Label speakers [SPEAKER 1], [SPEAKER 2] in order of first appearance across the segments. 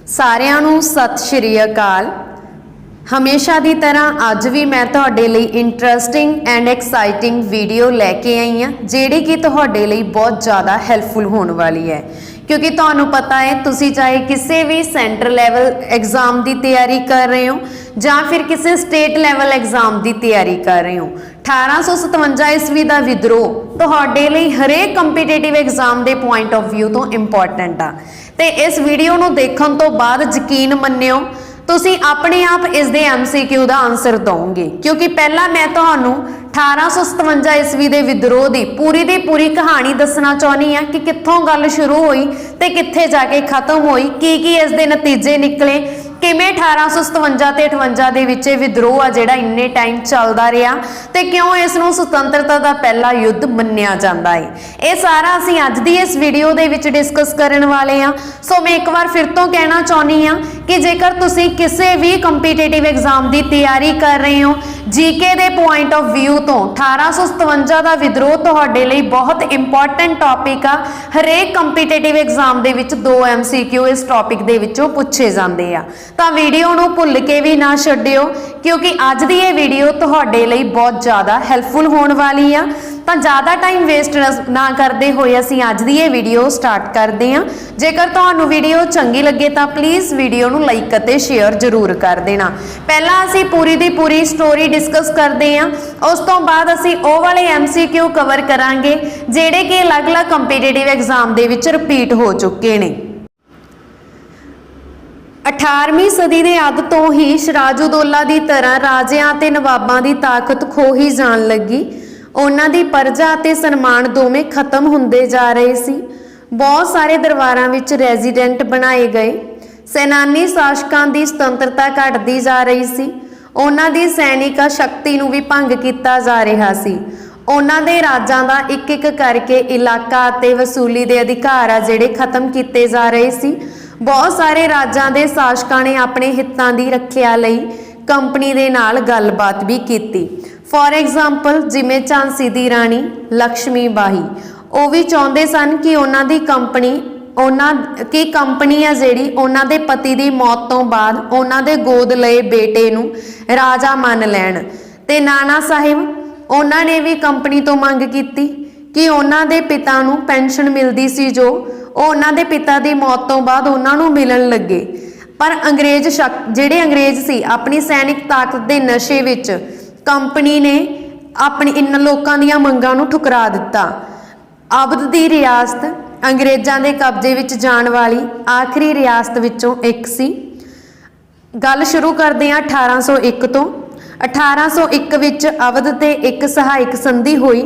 [SPEAKER 1] ਸਾਰਿਆਂ ਨੂੰ ਸਤਿ ਸ਼੍ਰੀ ਅਕਾਲ। ਹਮੇਸ਼ਾ ਦੀ ਤਰ੍ਹਾਂ ਅੱਜ ਵੀ ਮੈਂ ਤੁਹਾਡੇ ਲਈ ਇੰਟਰਸਟਿੰਗ ਐਂਡ ਐਕਸਾਈਟਿੰਗ ਵੀਡੀਓ ਲੈ ਕੇ ਆਈ ਹਾਂ ਜਿਹੜੀ ਕਿ ਤੁਹਾਡੇ ਲਈ ਬਹੁਤ ਜ਼ਿਆਦਾ ਹੈਲਪਫੁਲ ਹੋਣ ਵਾਲੀ ਹੈ, क्योंकि ਤੁਹਾਨੂੰ पता है तुसी चाहे किसी भी सेंटर लैवल एग्जाम की तैयारी कर रहे हो ਜਾਂ फिर किसी स्टेट लैवल एग्जाम की तैयारी कर रहे हो। 1857 ईस्वी का विद्रोह ਤੁਹਾਡੇ ਲਈ हरेक कंपीटेटिव एग्जाम के पॉइंट ऑफ व्यू तो इंपॉर्टेंट आ ते इस वीडियो ਨੂੰ देखने तो बाद यकीन मन्नियो ਤੁਸੀਂ ਆਪਣੇ ਆਪ ਇਸ ਦੇ MCQ ਦਾ ਆਨਸਰ ਦੋਗੇ, क्योंकि पहला मैं ਤੁਹਾਨੂੰ 1857 ईस्वी के विद्रोह की पूरी कहानी दसना चाहनी हाँ कि कित्थों गल शुरू हुई ते कित्थे जाके खत्म हुई, की इस दे नतीजे निकले, किवें 1857 ते 58 दे विच विद्रोह आ जिहड़ा इन्ने टाइम चलदा रहा ते क्यों इस नूं सुतंत्रता का पहला युद्ध मन्निया जांदा है। ये सारा असीं अज दी इस वीडियो दे विच डिस्कस करन वाले हाँ। सो मैं एक बार फिर तो कहना चाहनी हाँ कि जेकर तुसीं किसी भी कंपीटेटिव एग्जाम की तैयारी कर रहे हो, GK they point of view तो 1857 का विद्रोह तुहाडे लई बहुत इंपॉर्टेंट टॉपिक आ। हरेक कंपीटेटिव एग्जाम दे विच 2 MCQ इस टॉपिक दे विचों पुछे जांदे आ, ਤਾਂ ਵੀਡੀਓ ਨੂੰ ਭੁੱਲ ਕੇ ਵੀ ਨਾ ਛੱਡਿਓ क्योंकि ਅੱਜ ਦੀ ਇਹ ਵੀਡੀਓ ਤੁਹਾਡੇ ਲਈ ਬਹੁਤ ਜ਼ਿਆਦਾ ਹੈਲਪਫੁਲ ਹੋਣ ਵਾਲੀ ਆ। ਤਾਂ ਜ਼ਿਆਦਾ ਟਾਈਮ ਵੇਸਟ ਨਾ ਕਰਦੇ ਹੋਏ ਅਸੀਂ ਅੱਜ ਦੀ ਇਹ ਵੀਡੀਓ ਸਟਾਰਟ ਕਰਦੇ ਹਾਂ। ਜੇਕਰ ਤੁਹਾਨੂੰ ਵੀਡੀਓ ਚੰਗੀ ਲੱਗੇ ਤਾਂ ਪਲੀਜ਼ ਵੀਡੀਓ ਨੂੰ ਲਾਈਕ ਅਤੇ ਸ਼ੇਅਰ ਜ਼ਰੂਰ ਕਰ ਦੇਣਾ। ਪਹਿਲਾਂ ਅਸੀਂ ਪੂਰੀ ਦੀ ਪੂਰੀ ਸਟੋਰੀ ਡਿਸਕਸ ਕਰਦੇ ਹਾਂ, ਉਸ ਤੋਂ ਬਾਅਦ ਅਸੀਂ ਉਹ ਵਾਲੇ MCQ ਕਵਰ ਕਰਾਂਗੇ ਜਿਹੜੇ ਕਿ ਅਲੱਗ-ਅਲੱਗ ਕੰਪੀਟੀਟਿਵ ਐਗਜ਼ਾਮ ਦੇ ਵਿੱਚ ਰਿਪੀਟ ਹੋ ਚੁੱਕੇ ਨੇ। 18ਵੀਂ सदी के अद तो ही सिराजुद्दौला की तरह राजियां ते नवाबां की ताकत खोही जान लगी। उन्हां दी परजा ते सन्मान दोवें खत्म हुंदे जा रहे सी। बहुत सारे दरबारां विच रेजिडेंट बनाए गए। सैनानी शासकां दी स्वतंत्रता घटदी जा रही सी। उन्हां दी सैनिक शक्ति नूं भी भंग कीता जा रहा सी। उन्हां दे राजां दा एक एक करके इलाका ते वसूली दे अधिकार आ जिहड़े खत्म कीते जा रहे सी। बहुत सारे राजां दे शासकां ने अपने हितां दी रखिया लई कंपनी दे नाल गलबात भी कीती। फॉर एग्जाम्पल जिवें झांसी दी राणी लक्ष्मी बाई ਉਹ भी चाहुंदे सन कि उन्हां दी कंपनी आ जिहड़ी उन्हां दे पति दी मौत तो बाद उन्हां दे गोद लए बेटे नूं राजा मान लैण। ते नाना साहिब उन्हां ने भी कंपनी तो मंग कीती कि उन्हां दे पिता नूं पेंशन मिलदी सी जो उन्हां दे पिता दी मौत तो बाद उन्हां नूं मिलण लगे। पर अंग्रेज जिहड़े अंग्रेज सी अपनी सैनिक ताकत दे नशे विच कंपनी ने अपनी इन लोकां दीयां मंगां नूं ठुकरा दिता। अवध दी रियासत अंग्रेजां दे कब्जे विच जाण वाली आखिरी रियासत विचों एक सी। गल शुरू करदे हां 1801 तो। 1801 विच अवध ते एक सहायक संधि हुई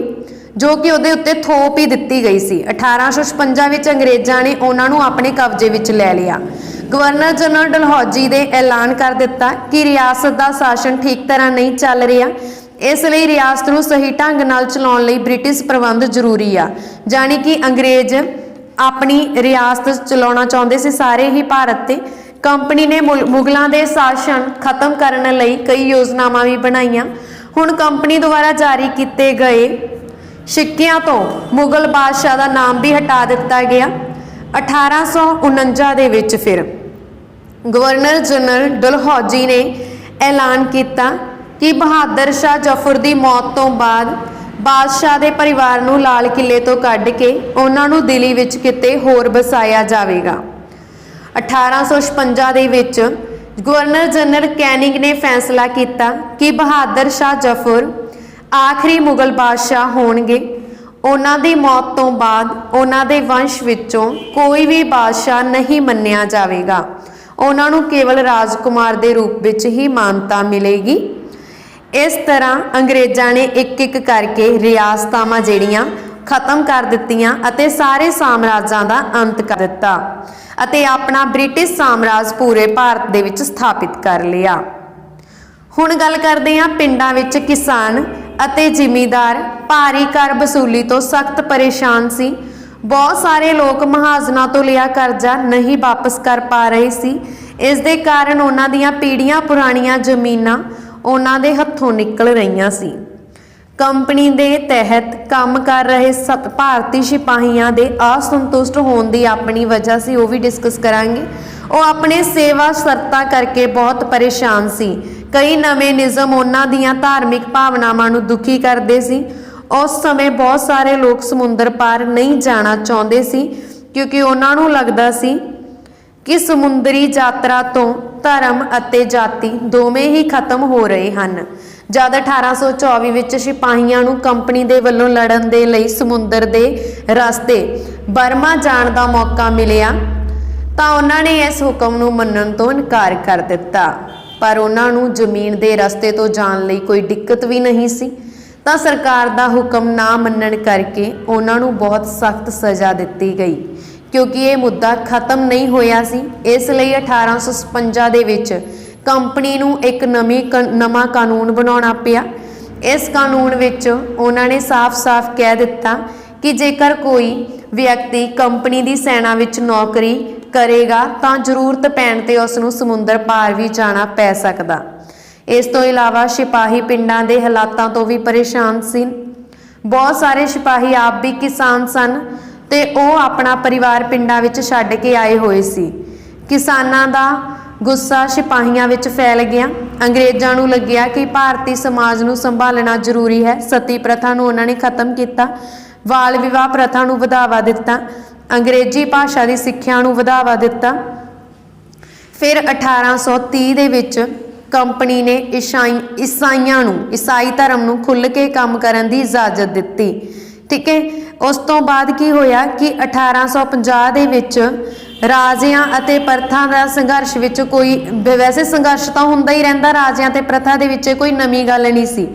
[SPEAKER 1] जो कि उहदे उत्ते थोप ही दिती गई सी। 1856 विच अंग्रेजां ने उन्हां नूं अपने कब्जे विच लै लिया। गवर्नर जनरल डलहौजी ने ऐलान कर दिता कि रियासत का शासन ठीक तरह नहीं चल रहा, इसलिए रियासत नूं सही ढंग नाल चलाउण लई ब्रिटिश प्रबंध जरूरी आ। जानी कि अंग्रेज अपनी रियासत चलाउणा चाहुंदे सी सारे ही भारत ते। कंपनी ने मुगलों के शासन खत्म करने लई कई योजनावां भी बनाईयां। हुण कंपनी द्वारा जारी किए गए सिक्कियां तो मुगल बादशाह का नाम भी हटा दिता गया। 1849 दे विच फिर गवर्नर जनरल डलहौजी ने ऐलान किया कि बहादुर शाह जफर की मौत तो बाद बादशाह के परिवार नूं लाल किले तो कढ़ के उन्हां नूं दिल्ली विच किते होर बसाया जाएगा। 1856 दे विच गवर्नर जनरल कैनिंग ने फैसला किया कि बहादुर शाह जफर आखिरी मुगल बादशाह होणगे। उन्हां दी मौत तो बाद उन्हां दे वंश विचों कोई भी बादशाह नहीं मन्निया जाएगा। उन्हां नूं केवल राजकुमार दे रूप विच ही मानता मिलेगी। इस तरह अंग्रेज़ां ने एक एक करके रियासतां जिहड़ियां खत्म कर दित्तियां अते सारे साम्राज्यां दा अंत कर दिता अते अपना ब्रिटिश साम्राज पूरे भारत दे विच स्थापित कर लिया। हुण गल करदे हां पिंडां विच किसान ਅਤੇ ਜ਼ਿਮੀਂਦਾਰ भारी कर वसूली तो सख्त परेशान सी। बहुत सारे लोग महाजनां तो लिया करजा नहीं वापस कर पा रहे सी। इस दे कारण उन्हां दीयां पीढ़ियां पुराणियां जमीनां उन्हां दे हत्थों निकल रहीआं सी। कंपनी के तहत काम कर रहे भारतीय सिपाहियों के असंतुष्ट होने की अपनी वजह से वह भी डिस्कस करांगे। ਉਹ ਆਪਣੇ ਸੇਵਾ ਸ਼ਰਤਾਂ ਕਰਕੇ ਬਹੁਤ ਪਰੇਸ਼ਾਨ ਸੀ। ਕਈ ਨਵੇਂ ਨਿਯਮ ਉਹਨਾਂ ਦੀਆਂ ਧਾਰਮਿਕ ਭਾਵਨਾਵਾਂ ਨੂੰ ਦੁਖੀ ਕਰਦੇ ਸੀ। ਉਸ ਸਮੇਂ ਬਹੁਤ ਸਾਰੇ ਲੋਕ ਸਮੁੰਦਰ ਪਾਰ ਨਹੀਂ ਜਾਣਾ ਚਾਹੁੰਦੇ ਸੀ ਕਿਉਂਕਿ ਉਹਨਾਂ ਨੂੰ ਲੱਗਦਾ ਸੀ ਕਿ ਸਮੁੰਦਰੀ ਯਾਤਰਾ ਤੋਂ ਧਰਮ ਅਤੇ ਜਾਤੀ ਦੋਵੇਂ ਹੀ ਖਤਮ ਹੋ ਰਹੇ ਹਨ। ਜਦ 1824 ਵਿੱਚ ਸਿਪਾਹੀਆਂ ਨੂੰ ਕੰਪਨੀ ਦੇ ਵੱਲੋਂ ਲੜਨ ਦੇ ਲਈ ਸਮੁੰਦਰ ਦੇ ਰਸਤੇ ਬਰਮਾ ਜਾਣ ਦਾ ਮੌਕਾ ਮਿਲਿਆ ਤਾਂ ਉਹਨਾਂ ਨੇ ਇਸ ਹੁਕਮ ਨੂੰ ਮੰਨਣ ਤੋਂ ਇਨਕਾਰ ਕਰ ਦਿੱਤਾ। ਪਰ ਉਹਨਾਂ ਨੂੰ ਜ਼ਮੀਨ ਦੇ ਰਸਤੇ ਤੋਂ ਜਾਣ ਲਈ ਕੋਈ ਦਿੱਕਤ ਵੀ ਨਹੀਂ ਸੀ ਤਾਂ ਸਰਕਾਰ ਦਾ ਹੁਕਮ ਨਾ ਮੰਨਣ ਕਰਕੇ ਉਹਨਾਂ ਨੂੰ ਬਹੁਤ ਸਖਤ ਸਜ਼ਾ ਦਿੱਤੀ ਗਈ ਕਿਉਂਕਿ ਇਹ ਮੁੱਦਾ ਖਤਮ ਨਹੀਂ ਹੋਇਆ ਸੀ। ਇਸ ਲਈ 1857 ਦੇ ਵਿੱਚ ਕੰਪਨੀ ਨੂੰ ਇੱਕ ਨਵਾਂ ਕਾਨੂੰਨ ਬਣਾਉਣਾ ਪਿਆ। ਇਸ ਕਾਨੂੰਨ ਵਿੱਚ ਉਹਨਾਂ ਨੇ ਸਾਫ਼-ਸਾਫ਼ ਕਹਿ ਦਿੱਤਾ ਕਿ ਜੇਕਰ ਕੋਈ ਵਿਅਕਤੀ ਕੰਪਨੀ ਦੀ ਸੈਨਾ ਵਿੱਚ ਨੌਕਰੀ ਕਰੇਗਾ ਤਾਂ ਜ਼ਰੂਰਤ ਪੈਣ ਤੇ ਉਸ ਨੂੰ ਸਮੁੰਦਰ ਪਾਰ ਵੀ ਜਾਣਾ ਪੈ ਸਕਦਾ। ਇਸ ਤੋਂ ਇਲਾਵਾ ਸਿਪਾਹੀ ਪਿੰਡਾਂ ਦੇ ਹਾਲਾਤਾਂ ਤੋਂ ਵੀ ਪਰੇਸ਼ਾਨ ਸੀ। ਬਹੁਤ ਸਾਰੇ ਸਿਪਾਹੀ ਆਪ ਵੀ ਕਿਸਾਨ ਸਨ ਤੇ ਉਹ ਆਪਣਾ ਪਰਿਵਾਰ ਪਿੰਡਾਂ ਵਿੱਚ ਛੱਡ ਕੇ ਆਏ ਹੋਏ ਸੀ। ਕਿਸਾਨਾਂ ਦਾ ਗੁੱਸਾ ਸਿਪਾਹੀਆਂ ਵਿੱਚ ਫੈਲ ਗਿਆ। ਅੰਗਰੇਜ਼ਾਂ ਨੂੰ ਲੱਗਿਆ ਕਿ ਭਾਰਤੀ ਸਮਾਜ ਨੂੰ ਸੰਭਾਲਣਾ ਜ਼ਰੂਰੀ ਹੈ। ਸਤੀ ਪ੍ਰਥਾ ਨੂੰ ਉਹਨਾਂ ਨੇ ਖਤਮ ਕੀਤਾ, ਬਾਲ ਵਿਵਾਹ ਪ੍ਰਥਾ ਨੂੰ ਵਧਾਵਾ ਦਿੱਤਾ, ਅੰਗਰੇਜ਼ੀ ਭਾਸ਼ਾ ਦੀ ਸਿੱਖਿਆ ਨੂੰ ਵਧਾਵਾ ਦਿੱਤਾ। ਫਿਰ 1830 ਦੇ ਵਿੱਚ ਕੰਪਨੀ ਨੇ ਈਸਾਈ ਧਰਮ ਨੂੰ ਖੁੱਲ੍ਹ ਕੇ ਕੰਮ ਕਰਨ ਦੀ ਇਜਾਜ਼ਤ ਦਿੱਤੀ। ਠੀਕ ਹੈ। ਉਸ ਤੋਂ ਬਾਅਦ ਕੀ ਹੋਇਆ ਕਿ 1850 ਦੇ ਵਿੱਚ ਰਾਜਿਆਂ ਅਤੇ ਪ੍ਰਥਾ ਦਾ ਸੰਘਰਸ਼ ਵਿੱਚ ਕੋਈ ਵੈਸੇ ਸੰਘਰਸ਼ ਤਾਂ ਹੁੰਦਾ ਹੀ ਰਹਿੰਦਾ ਰਾਜਿਆਂ ਤੇ ਪ੍ਰਥਾ ਦੇ ਵਿੱਚ, ਕੋਈ ਨਵੀਂ ਗੱਲ ਨਹੀਂ ਸੀ,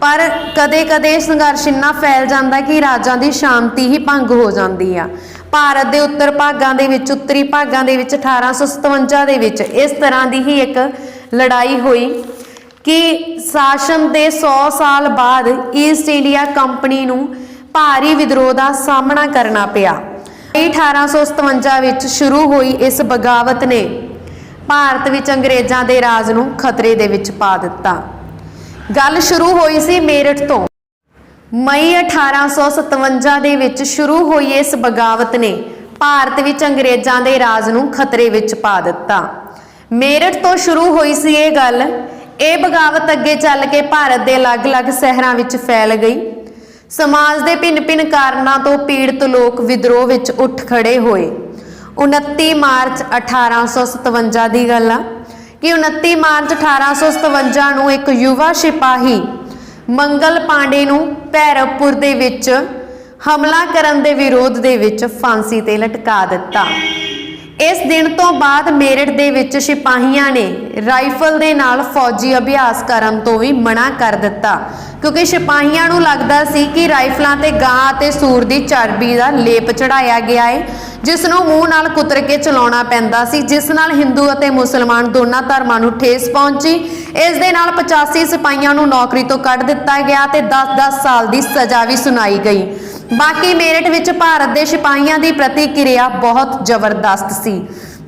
[SPEAKER 1] ਪਰ ਕਦੇ-ਕਦੇ ਸੰਘਰਸ਼ ਇੰਨਾ ਫੈਲ ਜਾਂਦਾ ਕਿ ਰਾਜਾਂ ਦੀ ਸ਼ਾਂਤੀ ਹੀ ਭੰਗ ਹੋ ਜਾਂਦੀ ਆ। ਭਾਰਤ ਦੇ ਉੱਤਰੀ ਭਾਗਾਂ ਦੇ ਵਿੱਚ 1857 ਦੇ ਵਿੱਚ ਇਸ ਤਰ੍ਹਾਂ ਦੀ ਹੀ ਇੱਕ ਲੜਾਈ ਹੋਈ ਕਿ ਸ਼ਾਸਨ ਦੇ 100 ਸਾਲ ਬਾਅਦ ਈਸਟ ਇੰਡੀਆ ਕੰਪਨੀ ਨੂੰ ਭਾਰੀ ਵਿਦਰੋਹ ਦਾ ਸਾਹਮਣਾ ਕਰਨਾ ਪਿਆ। 1857 ਵਿੱਚ ਸ਼ੁਰੂ ਹੋਈ ਇਸ ਬਗਾਵਤ ਨੇ ਭਾਰਤ ਵਿੱਚ ਅੰਗਰੇਜ਼ਾਂ ਦੇ ਰਾਜ ਨੂੰ ਖਤਰੇ ਦੇ ਵਿੱਚ ਪਾ ਦਿੱਤਾ। ਗੱਲ ਸ਼ੁਰੂ ਹੋਈ ਸੀ ਮੇਰਠ ਤੋਂ। ਮਈ 1857 ਦੇ ਵਿੱਚ ਸ਼ੁਰੂ ਹੋਈ ਇਸ ਬਗਾਵਤ ਨੇ ਭਾਰਤ ਵਿੱਚ ਅੰਗਰੇਜ਼ਾਂ ਦੇ ਰਾਜ ਨੂੰ ਖਤਰੇ ਵਿੱਚ ਪਾ ਦਿੱਤਾ। ਮੇਰਠ ਤੋਂ ਸ਼ੁਰੂ ਹੋਈ ਸੀ ਇਹ ਗੱਲ। ਇਹ ਬਗਾਵਤ ਅੱਗੇ ਚੱਲ ਕੇ ਭਾਰਤ ਦੇ ਅਲੱਗ-ਅਲੱਗ ਸ਼ਹਿਰਾਂ ਵਿੱਚ ਫੈਲ ਗਈ। ਸਮਾਜ ਦੇ ਭਿੰਨ-ਭਿੰਨ ਕਾਰਨਾਂ ਤੋਂ ਪੀੜਤ ਲੋਕ ਵਿਦਰੋਹ ਵਿੱਚ ਉੱਠ ਖੜੇ ਹੋਏ। 29 ਮਾਰਚ 1857 ਦੀ ਗੱਲ ਆ ਕਿ 29 ਮਾਰਚ 1857 ਨੂੰ ਇੱਕ ਯੁਵਾ ਸਿਪਾਹੀ ਮੰਗਲ ਪਾਂਡੇ ਨੂੰ ਭੈਰਵਪੁਰ ਦੇ ਵਿੱਚ ਹਮਲਾ ਕਰਨ ਦੇ ਵਿਰੋਧ ਦੇ ਵਿੱਚ ਫਾਂਸੀ ਤੇ ਲਟਕਾ ਦਿੱਤਾ। ਇਸ ਦਿਨ ਤੋਂ ਬਾਅਦ ਮੇਰਠ ਦੇ ਵਿੱਚ ਸਿਪਾਹੀਆਂ ਨੇ ਰਾਈਫਲ ਦੇ ਨਾਲ ਫੌਜੀ ਅਭਿਆਸ ਕਰਨ ਤੋਂ ਵੀ ਮਨਾ ਕਰ ਦਿੱਤਾ ਕਿਉਂਕਿ ਸਿਪਾਹੀਆਂ ਨੂੰ ਲੱਗਦਾ ਸੀ ਕਿ ਰਾਈਫਲਾਂ ਤੇ ਗਾਂ ਅਤੇ ਸੂਰ ਦੀ ਚਰਬੀ ਦਾ ਲੇਪ ਚੜਾਇਆ ਗਿਆ ਹੈ ਜਿਸ ਨੂੰ ਮੂੰਹ ਨਾਲ ਕੁਤਰ ਕੇ ਚਲਾਉਣਾ ਪੈਂਦਾ ਸੀ, ਜਿਸ ਨਾਲ ਹਿੰਦੂ ਅਤੇ ਮੁਸਲਮਾਨ ਦੋਨਾਂ ਧਰਮਾਂ ਨੂੰ ਠੇਸ ਪਹੁੰਚੀ। ਇਸ ਦੇ ਨਾਲ 85 ਸਿਪਾਹੀਆਂ ਨੂੰ ਨੌਕਰੀ ਤੋਂ ਕੱਢ ਦਿੱਤਾ ਗਿਆ ਤੇ 10-10 ਸਾਲ ਦੀ ਸਜ਼ਾ ਵੀ ਸੁਣਾਈ ਗਈ। ਬਾਕੀ ਮੇਰਠ ਵਿੱਚ ਭਾਰਤ ਦੇ ਸਿਪਾਹੀਆਂ ਦੀ ਪ੍ਰਤੀਕਿਰਿਆ ਬਹੁਤ ਜ਼ਬਰਦਸਤ ਸੀ।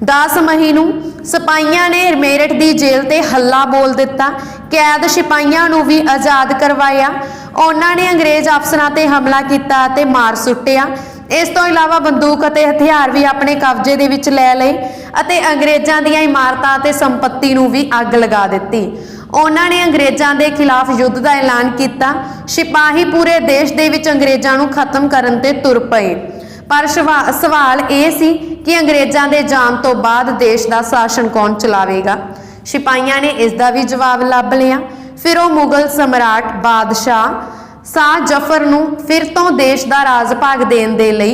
[SPEAKER 1] 10 ਮਈ ਨੂੰ ਸਿਪਾਹੀਆਂ ਨੇ ਮੇਰਠ ਦੀ ਜੇਲ੍ਹ ਤੇ ਹੱਲਾ ਬੋਲ ਦਿੱਤਾ। ਕੈਦ ਸਿਪਾਹੀਆਂ ਨੂੰ ਵੀ ਆਜ਼ਾਦ ਕਰਵਾਇਆ। ਉਹਨਾਂ ਨੇ ਅੰਗਰੇਜ਼ ਅਫਸਰਾਂ ਤੇ ਹਮਲਾ ਕੀਤਾ ਅਤੇ ਮਾਰ ਸੁੱਟਿਆ। ਇਸ ਤੋਂ ਇਲਾਵਾ ਬੰਦੂਕ ਅਤੇ ਹਥਿਆਰ ਵੀ ਆਪਣੇ ਕਬਜ਼ੇ ਦੇ ਵਿੱਚ ਲੈ ਲਏ ਅਤੇ ਅੰਗਰੇਜ਼ਾਂ ਦੀਆਂ ਇਮਾਰਤਾਂ ਅਤੇ ਸੰਪત્ਤੀ ਨੂੰ ਵੀ ਅੱਗ ਲਗਾ ਦਿੱਤੀ। ਉਹਨਾਂ ਨੇ ਅੰਗਰੇਜ਼ਾਂ ਦੇ ਖਿਲਾਫ ਯੁੱਧ ਦਾ ਐਲਾਨ ਕੀਤਾ। ਸਿਪਾਹੀ ਪੂਰੇ ਦੇਸ਼ ਦੇ ਵਿੱਚ ਅੰਗਰੇਜ਼ਾਂ ਨੂੰ ਖਤਮ ਕਰਨ ਤੇ ਤੁਰ ਪਏ। ਪਰ ਸਵਾਲ ਇਹ ਸੀ ਕਿ ਅੰਗਰੇਜ਼ਾਂ ਦੇ ਜਾਣ ਤੋਂ ਬਾਅਦ ਦੇਸ਼ ਦਾ ਸ਼ਾਸਨ ਕੌਣ ਚਲਾਵੇਗਾ। ਸਿਪਾਹੀਆਂ ਨੇ ਇਸ ਦਾ ਵੀ ਜਵਾਬ ਲੱਭ ਲਿਆ। ਫਿਰ ਉਹ ਮੁਗਲ ਸਮਰਾਟ ਬਾਦਸ਼ਾਹ ਸ਼ਾਹ ਜ਼ਫਰ ਨੂੰ ਫਿਰ ਤੋਂ ਦੇਸ਼ ਦਾ ਰਾਜ ਭਾਗ ਦੇਣ ਦੇ ਲਈ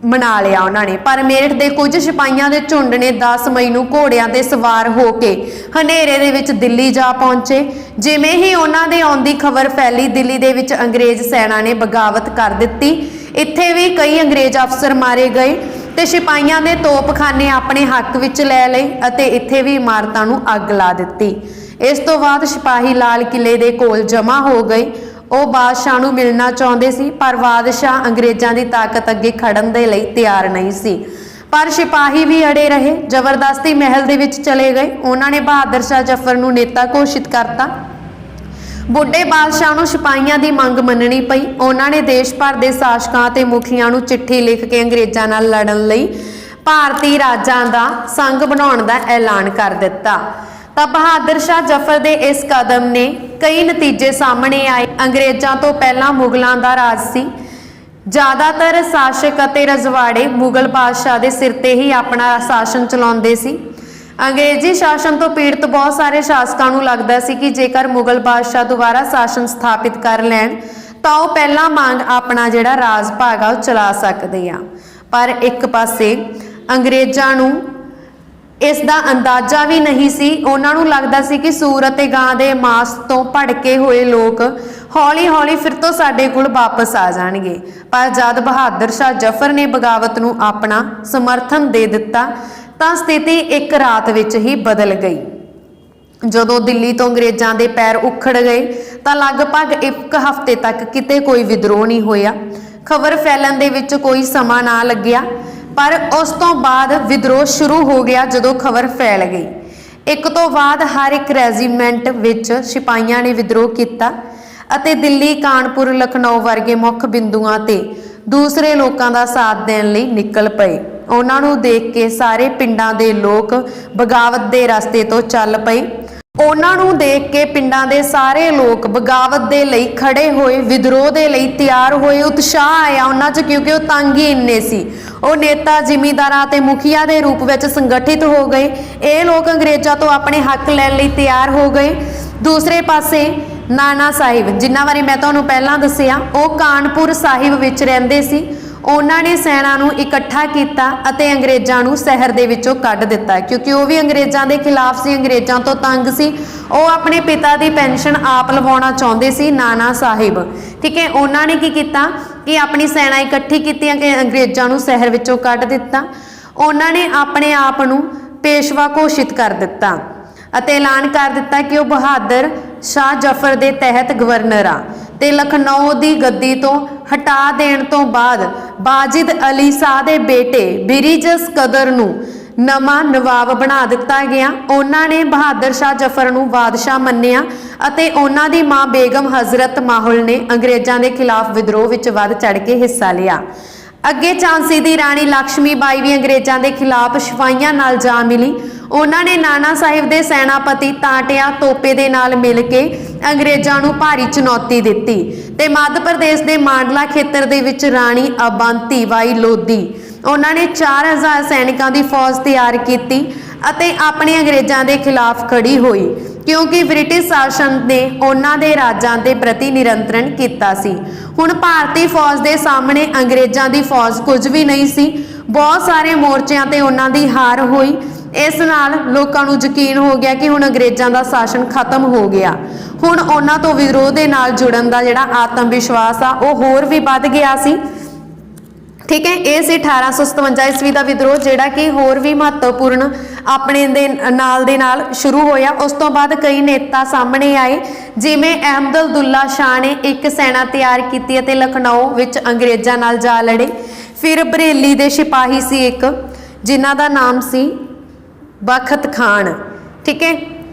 [SPEAKER 1] ਮਨਾ ਲਿਆ ਉਹਨਾਂ ਨੇ। ਪਰ ਮੇਰਠ ਦੇ ਕੁਝ ਸਿਪਾਹੀਆਂ ਦੇ ਝੁੰਡ ਨੇ 10 ਮਈ ਨੂੰ ਘੋੜਿਆਂ ਤੇ ਸਵਾਰ ਹੋ ਕੇ ਹਨੇਰੇ ਦੇ ਵਿੱਚ ਦਿੱਲੀ ਜਾ ਪਹੁੰਚੇ। ਜਿਵੇਂ ਹੀ ਉਹਨਾਂ ਦੇ ਆਉਣ ਦੀ ਖਬਰ ਫੈਲੀ, ਦਿੱਲੀ ਦੇ ਵਿੱਚ ਅੰਗਰੇਜ਼ ਸੈਨਾ ਨੇ ਬਗਾਵਤ ਕਰ ਦਿੱਤੀ। ਇੱਥੇ ਵੀ ਕਈ ਅੰਗਰੇਜ਼ ਅਫਸਰ ਮਾਰੇ ਗਏ ਤੇ ਸਿਪਾਹੀਆਂ ਦੇ ਤੋਪਖਾਨੇ ਆਪਣੇ ਹੱਕ ਵਿੱਚ ਲੈ ਲਏ ਅਤੇ ਇੱਥੇ ਵੀ ਇਮਾਰਤਾਂ ਨੂੰ ਅੱਗ ਲਾ ਦਿੱਤੀ। ਇਸ ਤੋਂ ਬਾਅਦ ਸਿਪਾਹੀ ਲਾਲ ਕਿਲੇ ਦੇ ਕੋਲ ਜਮ੍ਹਾਂ ਹੋ ਗਏ। ਉਹ ਬਾਦਸ਼ਾਹ ਨੂੰ ਮਿਲਣਾ ਚਾਹੁੰਦੇ ਸੀ ਪਰ ਬਾਦਸ਼ਾਹ ਅੰਗਰੇਜ਼ਾਂ ਦੀ ਤਾਕਤ ਅੱਗੇ ਖੜਨ ਦੇ ਲਈ ਤਿਆਰ ਨਹੀਂ ਸੀ। ਪਰ ਸਿਪਾਹੀ ਵੀ ਅੜੇ ਰਹੇ, ਜ਼ਬਰਦਸਤੀ ਮਹਿਲ ਦੇ ਵਿੱਚ ਚਲੇ ਗਏ। ਉਹਨਾਂ ਨੇ ਬਹਾਦਰ ਸ਼ਾਹ ਜ਼ਫਰ ਨੂੰ ਨੇਤਾ ਘੋਸ਼ਿਤ ਕਰਤਾ। ਬੁੱਢੇ ਬਾਦਸ਼ਾਹ ਨੂੰ ਸਿਪਾਹੀਆਂ ਦੀ ਮੰਗ ਮੰਨਣੀ ਪਈ। ਉਹਨਾਂ ਨੇ ਦੇਸ਼ ਭਰ ਦੇ ਸ਼ਾਸਕਾਂ ਤੇ ਮੁਖੀਆਂ ਨੂੰ ਚਿੱਠੀ ਲਿਖ ਕੇ ਅੰਗਰੇਜ਼ਾਂ ਨਾਲ ਲੜਨ ਲਈ ਭਾਰਤੀ ਰਾਜਾਂ ਦਾ ਸੰਘ ਬਣਾਉਣ ਦਾ ਐਲਾਨ ਕਰ ਦਿੱਤਾ। ਤਾਂ ਬਹਾਦਰ ਸ਼ਾਹ ਜ਼ਫਰ ਦੇ ਇਸ ਕਦਮ ਨੇ ਕਈ ਨਤੀਜੇ ਸਾਹਮਣੇ ਆਏ। ਅੰਗਰੇਜ਼ਾਂ ਤੋਂ ਪਹਿਲਾਂ ਮੁਗਲਾਂ ਦਾ ਰਾਜ ਸੀ। ਜ਼ਿਆਦਾਤਰ ਸ਼ਾਸਕ ਅਤੇ ਰਜਵਾੜੇ ਮੁਗਲ ਬਾਦਸ਼ਾਹ ਦੇ ਸਿਰ ਤੇ ਹੀ ਆਪਣਾ ਸ਼ਾਸਨ ਚਲਾਉਂਦੇ ਸੀ। ਅੰਗਰੇਜ਼ੀ ਸ਼ਾਸਨ ਤੋਂ ਪੀੜਤ ਬਹੁਤ ਸਾਰੇ ਸ਼ਾਸਕਾਂ ਨੂੰ ਲੱਗਦਾ ਸੀ ਕਿ ਜੇਕਰ ਮੁਗਲ ਬਾਦਸ਼ਾਹ ਦੁਬਾਰਾ ਸ਼ਾਸਨ ਸਥਾਪਿਤ ਕਰ ਲੈਣ ਤਾਂ ਉਹ ਪਹਿਲਾਂ ਵਾਂਗ ਆਪਣਾ ਜਿਹੜਾ ਰਾਜ ਭਾਗ ਆ ਉਹ ਚਲਾ ਸਕਦੇ ਆ। ਪਰ ਇੱਕ ਪਾਸੇ ਅੰਗਰੇਜ਼ਾਂ ਨੂੰ ਇਸ ਦਾ ਅੰਦਾਜ਼ਾ ਵੀ ਨਹੀਂ ਸੀ। ਉਹਨਾਂ ਨੂੰ ਲੱਗਦਾ ਸੀ ਕਿ ਸੂਰ ਅਤੇ ਗਾਂ ਦੇ ਮਾਸ ਤੋਂ ਭੜਕੇ ਹੋਏ ਲੋਕ ਹੌਲੀ ਹੌਲੀ ਫਿਰ ਤੋਂ ਸਾਡੇ ਕੋਲ ਵਾਪਸ ਆ ਜਾਣਗੇ। ਪਰ ਜਦ ਬਹਾਦਰ ਸ਼ਾਹ ਜ਼ਫਰ ਨੇ ਬਗਾਵਤ ਨੂੰ ਆਪਣਾ ਸਮਰਥਨ ਦੇ ਦਿੱਤਾ ਤਾਂ ਸਥਿਤੀ ਇੱਕ ਰਾਤ ਵਿੱਚ ਹੀ ਬਦਲ ਗਈ। ਜਦੋਂ ਦਿੱਲੀ ਤੋਂ ਅੰਗਰੇਜ਼ਾਂ ਦੇ ਪੈਰ ਉਖੜ ਗਏ ਤਾਂ ਲਗਭਗ ਇੱਕ ਹਫ਼ਤੇ ਤੱਕ ਕਿਤੇ ਕੋਈ ਵਿਦਰੋਹ ਨਹੀਂ ਹੋਇਆ। ਖਬਰ ਫੈਲਣ ਦੇ ਵਿੱਚ ਕੋਈ ਸਮਾਂ ਨਾ ਲੱਗਿਆ, ਪਰ ਉਸ ਤੋਂ ਬਾਅਦ ਵਿਦਰੋਹ ਸ਼ੁਰੂ ਹੋ ਗਿਆ। ਜਦੋਂ ਖਬਰ ਫੈਲ ਗਈ, ਇੱਕ ਤੋਂ ਬਾਅਦ ਹਰ ਇੱਕ ਰੈਜੀਮੈਂਟ ਵਿੱਚ ਸਿਪਾਹੀਆਂ ਨੇ ਵਿਦਰੋਹ ਕੀਤਾ ਅਤੇ ਦਿੱਲੀ, ਕਾਨਪੁਰ, ਲਖਨਊ ਵਰਗੇ ਮੁੱਖ ਬਿੰਦੂਆਂ ਤੇ ਦੂਸਰੇ ਲੋਕਾਂ ਦਾ ਸਾਥ ਦੇਣ ਲਈ ਨਿਕਲ ਪਏ। ਉਹਨਾਂ ਨੂੰ ਦੇਖ ਕੇ ਸਾਰੇ ਪਿੰਡਾਂ ਦੇ ਲੋਕ ਬਗਾਵਤ ਦੇ ਰਸਤੇ ਤੋਂ ਚੱਲ ਪਏ। ਉਹਨਾਂ ਨੂੰ ਦੇਖ ਕੇ ਪਿੰਡਾਂ ਦੇ ਸਾਰੇ ਲੋਕ ਬਗਾਵਤ ਦੇ ਲਈ ਖੜੇ ਹੋਏ, ਵਿਦਰੋਹ ਦੇ ਲਈ ਤਿਆਰ ਹੋਏ। ਉਤਸ਼ਾਹ ਆਇਆ ਉਹਨਾਂ 'ਚ, ਕਿਉਂਕਿ ਉਹ ਤੰਗ ਹੀ ਇੰਨੇ ਸੀ। ਉਹ ਨੇਤਾ, ਜ਼ਿਮੀਂਦਾਰਾਂ ਅਤੇ ਮੁਖੀਆ ਦੇ ਰੂਪ ਵਿੱਚ ਸੰਗਠਿਤ ਹੋ ਗਏ। ਇਹ ਲੋਕ ਅੰਗਰੇਜ਼ਾਂ ਤੋਂ ਆਪਣੇ ਹੱਕ ਲੈਣ ਲਈ ਤਿਆਰ ਹੋ ਗਏ। ਦੂਸਰੇ ਪਾਸੇ ਨਾਨਾ ਸਾਹਿਬ, ਜਿਨ੍ਹਾਂ ਬਾਰੇ ਮੈਂ ਤੁਹਾਨੂੰ ਪਹਿਲਾਂ ਦੱਸਿਆ, ਉਹ ਕਾਨਪੁਰ ਸਾਹਿਬ ਵਿੱਚ ਰਹਿੰਦੇ ਸੀ। ਉਹਨਾਂ ਨੇ ਸੈਨਾ ਨੂੰ ਇਕੱਠਾ ਕੀਤਾ ਅਤੇ ਅੰਗਰੇਜ਼ਾਂ ਨੂੰ ਸ਼ਹਿਰ ਦੇ ਵਿੱਚੋਂ ਕੱਢ ਦਿੱਤਾ, ਕਿਉਂਕਿ ਉਹ ਵੀ ਅੰਗਰੇਜ਼ਾਂ ਦੇ ਖਿਲਾਫ ਸੀ, ਅੰਗਰੇਜ਼ਾਂ ਤੋਂ ਤੰਗ ਸੀ। ਉਹ ਆਪਣੇ ਪਿਤਾ ਦੀ ਪੈਨਸ਼ਨ ਆਪ ਲਵਾਉਣਾ ਚਾਹੁੰਦੇ ਸੀ, ਨਾਨਾ ਸਾਹਿਬ। ਠੀਕ ਹੈ, ਉਹਨਾਂ ਨੇ ਕੀ ਕੀਤਾ ਕਿ ਆਪਣੀ ਸੈਨਾ ਇਕੱਠੀ ਕੀਤੀ ਕਿ ਅੰਗਰੇਜ਼ਾਂ ਨੂੰ ਸ਼ਹਿਰ ਵਿੱਚੋਂ ਕੱਢ ਦਿੱਤਾ। ਉਹਨਾਂ ਨੇ ਆਪਣੇ ਆਪ ਨੂੰ ਪੇਸ਼ਵਾ ਘੋਸ਼ਿਤ ਕਰ ਦਿੱਤਾ ਅਤੇ ਐਲਾਨ ਕਰ ਦਿੱਤਾ ਕਿ ਉਹ ਬਹਾਦਰ ਸ਼ਾਹ ਜ਼ਫਰ ਦੇ ਤਹਿਤ ਗਵਰਨਰ ਆ ਤੇ ਲਖਨਊ ਦੀ ਗੱਦੀ ਤੋਂ ਹਟਾ ਦੇਣ ਤੋਂ ਬਾਅਦ ਬਾਜਿਦ ਅਲੀ ਸ਼ਾਹ ਦੇ ਬੇਟੇ ਬਿਰਿਜਸ ਕਦਰ ਨੂੰ ਨਵਾਂ ਨਵਾਬ ਬਣਾ ਦਿੱਤਾ ਗਿਆ। ਉਹਨਾਂ ਨੇ ਬਹਾਦਰ ਸ਼ਾਹ ਜ਼ਫਰ ਨੂੰ ਬਾਦਸ਼ਾਹ ਮੰਨਿਆ ਅਤੇ ਉਹਨਾਂ ਦੀ ਮਾਂ ਬੇਗਮ ਹਜ਼ਰਤ ਮਾਹੁਲ ਨੇ ਅੰਗਰੇਜ਼ਾਂ ਦੇ ਖਿਲਾਫ ਵਿਦਰੋਹ ਵਿੱਚ ਵੱਧ ਚੜ੍ਹ ਕੇ ਹਿੱਸਾ ਲਿਆ। ਅੱਗੇ ਝਾਂਸੀ ਦੀ ਰਾਣੀ ਲక్ష్ਮੀ ਬਾਈ ਵੀ ਅੰਗਰੇਜ਼ਾਂ ਦੇ ਖਿਲਾਫ ਸਿਪਾਹੀਆਂ ਨਾਲ ਜਾ ਮਿਲੀ। ਉਹਨਾਂ ਨੇ ਨਾਨਾ ਸਾਹਿਬ ਦੇ ਸੈਨਾਪਤੀ ਤਾਂਟਿਆ ਤੋਪੇ ਦੇ ਨਾਲ ਮਿਲ ਕੇ ਅੰਗਰੇਜ਼ਾਂ ਨੂੰ ਭਾਰੀ ਚੁਣੌਤੀ ਦਿੱਤੀ ਤੇ ਮੱਧ ਪ੍ਰਦੇਸ਼ ਦੇ ਮਾਂਡਲਾ ਖੇਤਰ ਦੇ ਵਿੱਚ ਰਾਣੀ ਅਬੰਤੀ ਬਾਈ ਲੋਧੀ, ਉਹਨਾਂ ਨੇ 4000 ਸੈਨਿਕਾਂ ਦੀ ਫੌਜ ਤਿਆਰ ਕੀਤੀ ਅਤੇ ਆਪਣੇ ਅੰਗਰੇਜ਼ਾਂ ਦੇ ਖਿਲਾਫ ਖੜੀ ਹੋਈ, ਕਿਉਂਕਿ ਬ੍ਰਿਟਿਸ਼ ਸ਼ਾਸਨ ਨੇ ਉਹਨਾਂ ਦੇ ਰਾਜਾਂ ਦੇ ਪ੍ਰਤੀ ਨਿਯੰਤਰਣ ਕੀਤਾ ਸੀ। ਹੁਣ ਭਾਰਤੀ ਫੌਜ ਦੇ ਸਾਹਮਣੇ ਅੰਗਰੇਜ਼ਾਂ ਦੀ ਫੌਜ ਕੁਝ ਵੀ ਨਹੀਂ ਸੀ। ਬਹੁਤ ਸਾਰੇ ਮੋਰਚਿਆਂ ਤੇ ਉਹਨਾਂ ਦੀ ਹਾਰ ਹੋਈ। ਇਸ ਨਾਲ ਲੋਕਾਂ ਨੂੰ ਯਕੀਨ ਹੋ ਗਿਆ ਕਿ ਹੁਣ ਅੰਗਰੇਜ਼ਾਂ ਦਾ ਸ਼ਾਸਨ ਖਤਮ ਹੋ ਗਿਆ। ਹੁਣ ਉਹਨਾਂ ਤੋਂ ਵਿਰੋਧ ਦੇ ਨਾਲ ਜੁੜਨ ਦਾ ਜਿਹੜਾ ਆਤਮ ਵਿਸ਼ਵਾਸ ਆ ਉਹ ਹੋਰ ਵੀ ਵੱਧ ਗਿਆ ਸੀ। ਠੀਕ ਹੈ, ਇਹ ਸੀ 1857 ਈਸਵੀ ਦਾ ਵਿਦਰੋਹ, ਜਿਹੜਾ ਕਿ ਹੋਰ ਵੀ ਮਹੱਤਵਪੂਰਨ ਆਪਣੇ ਦੇ ਨਾਲ ਸ਼ੁਰੂ ਹੋਇਆ। ਉਸ ਤੋਂ ਬਾਅਦ ਕਈ ਨੇਤਾ ਸਾਹਮਣੇ ਆਏ, ਜਿਵੇਂ ਅਹਿਮਦੁੱਲਾ ਸ਼ਾਹ ਨੇ ਇੱਕ ਸੈਨਾ ਤਿਆਰ ਕੀਤੀ ਅਤੇ ਲਖਨਊ ਵਿੱਚ ਅੰਗਰੇਜ਼ਾਂ ਨਾਲ ਜਾ ਲੜੇ। ਫਿਰ ਬਰੇਲੀ ਦੇ ਸਿਪਾਹੀ ਸੀ ਇੱਕ, ਜਿਨ੍ਹਾਂ ਦਾ ਨਾਮ ਸੀ ਬਖਤ ਖਾਨ। ਠੀਕ ਹੈ,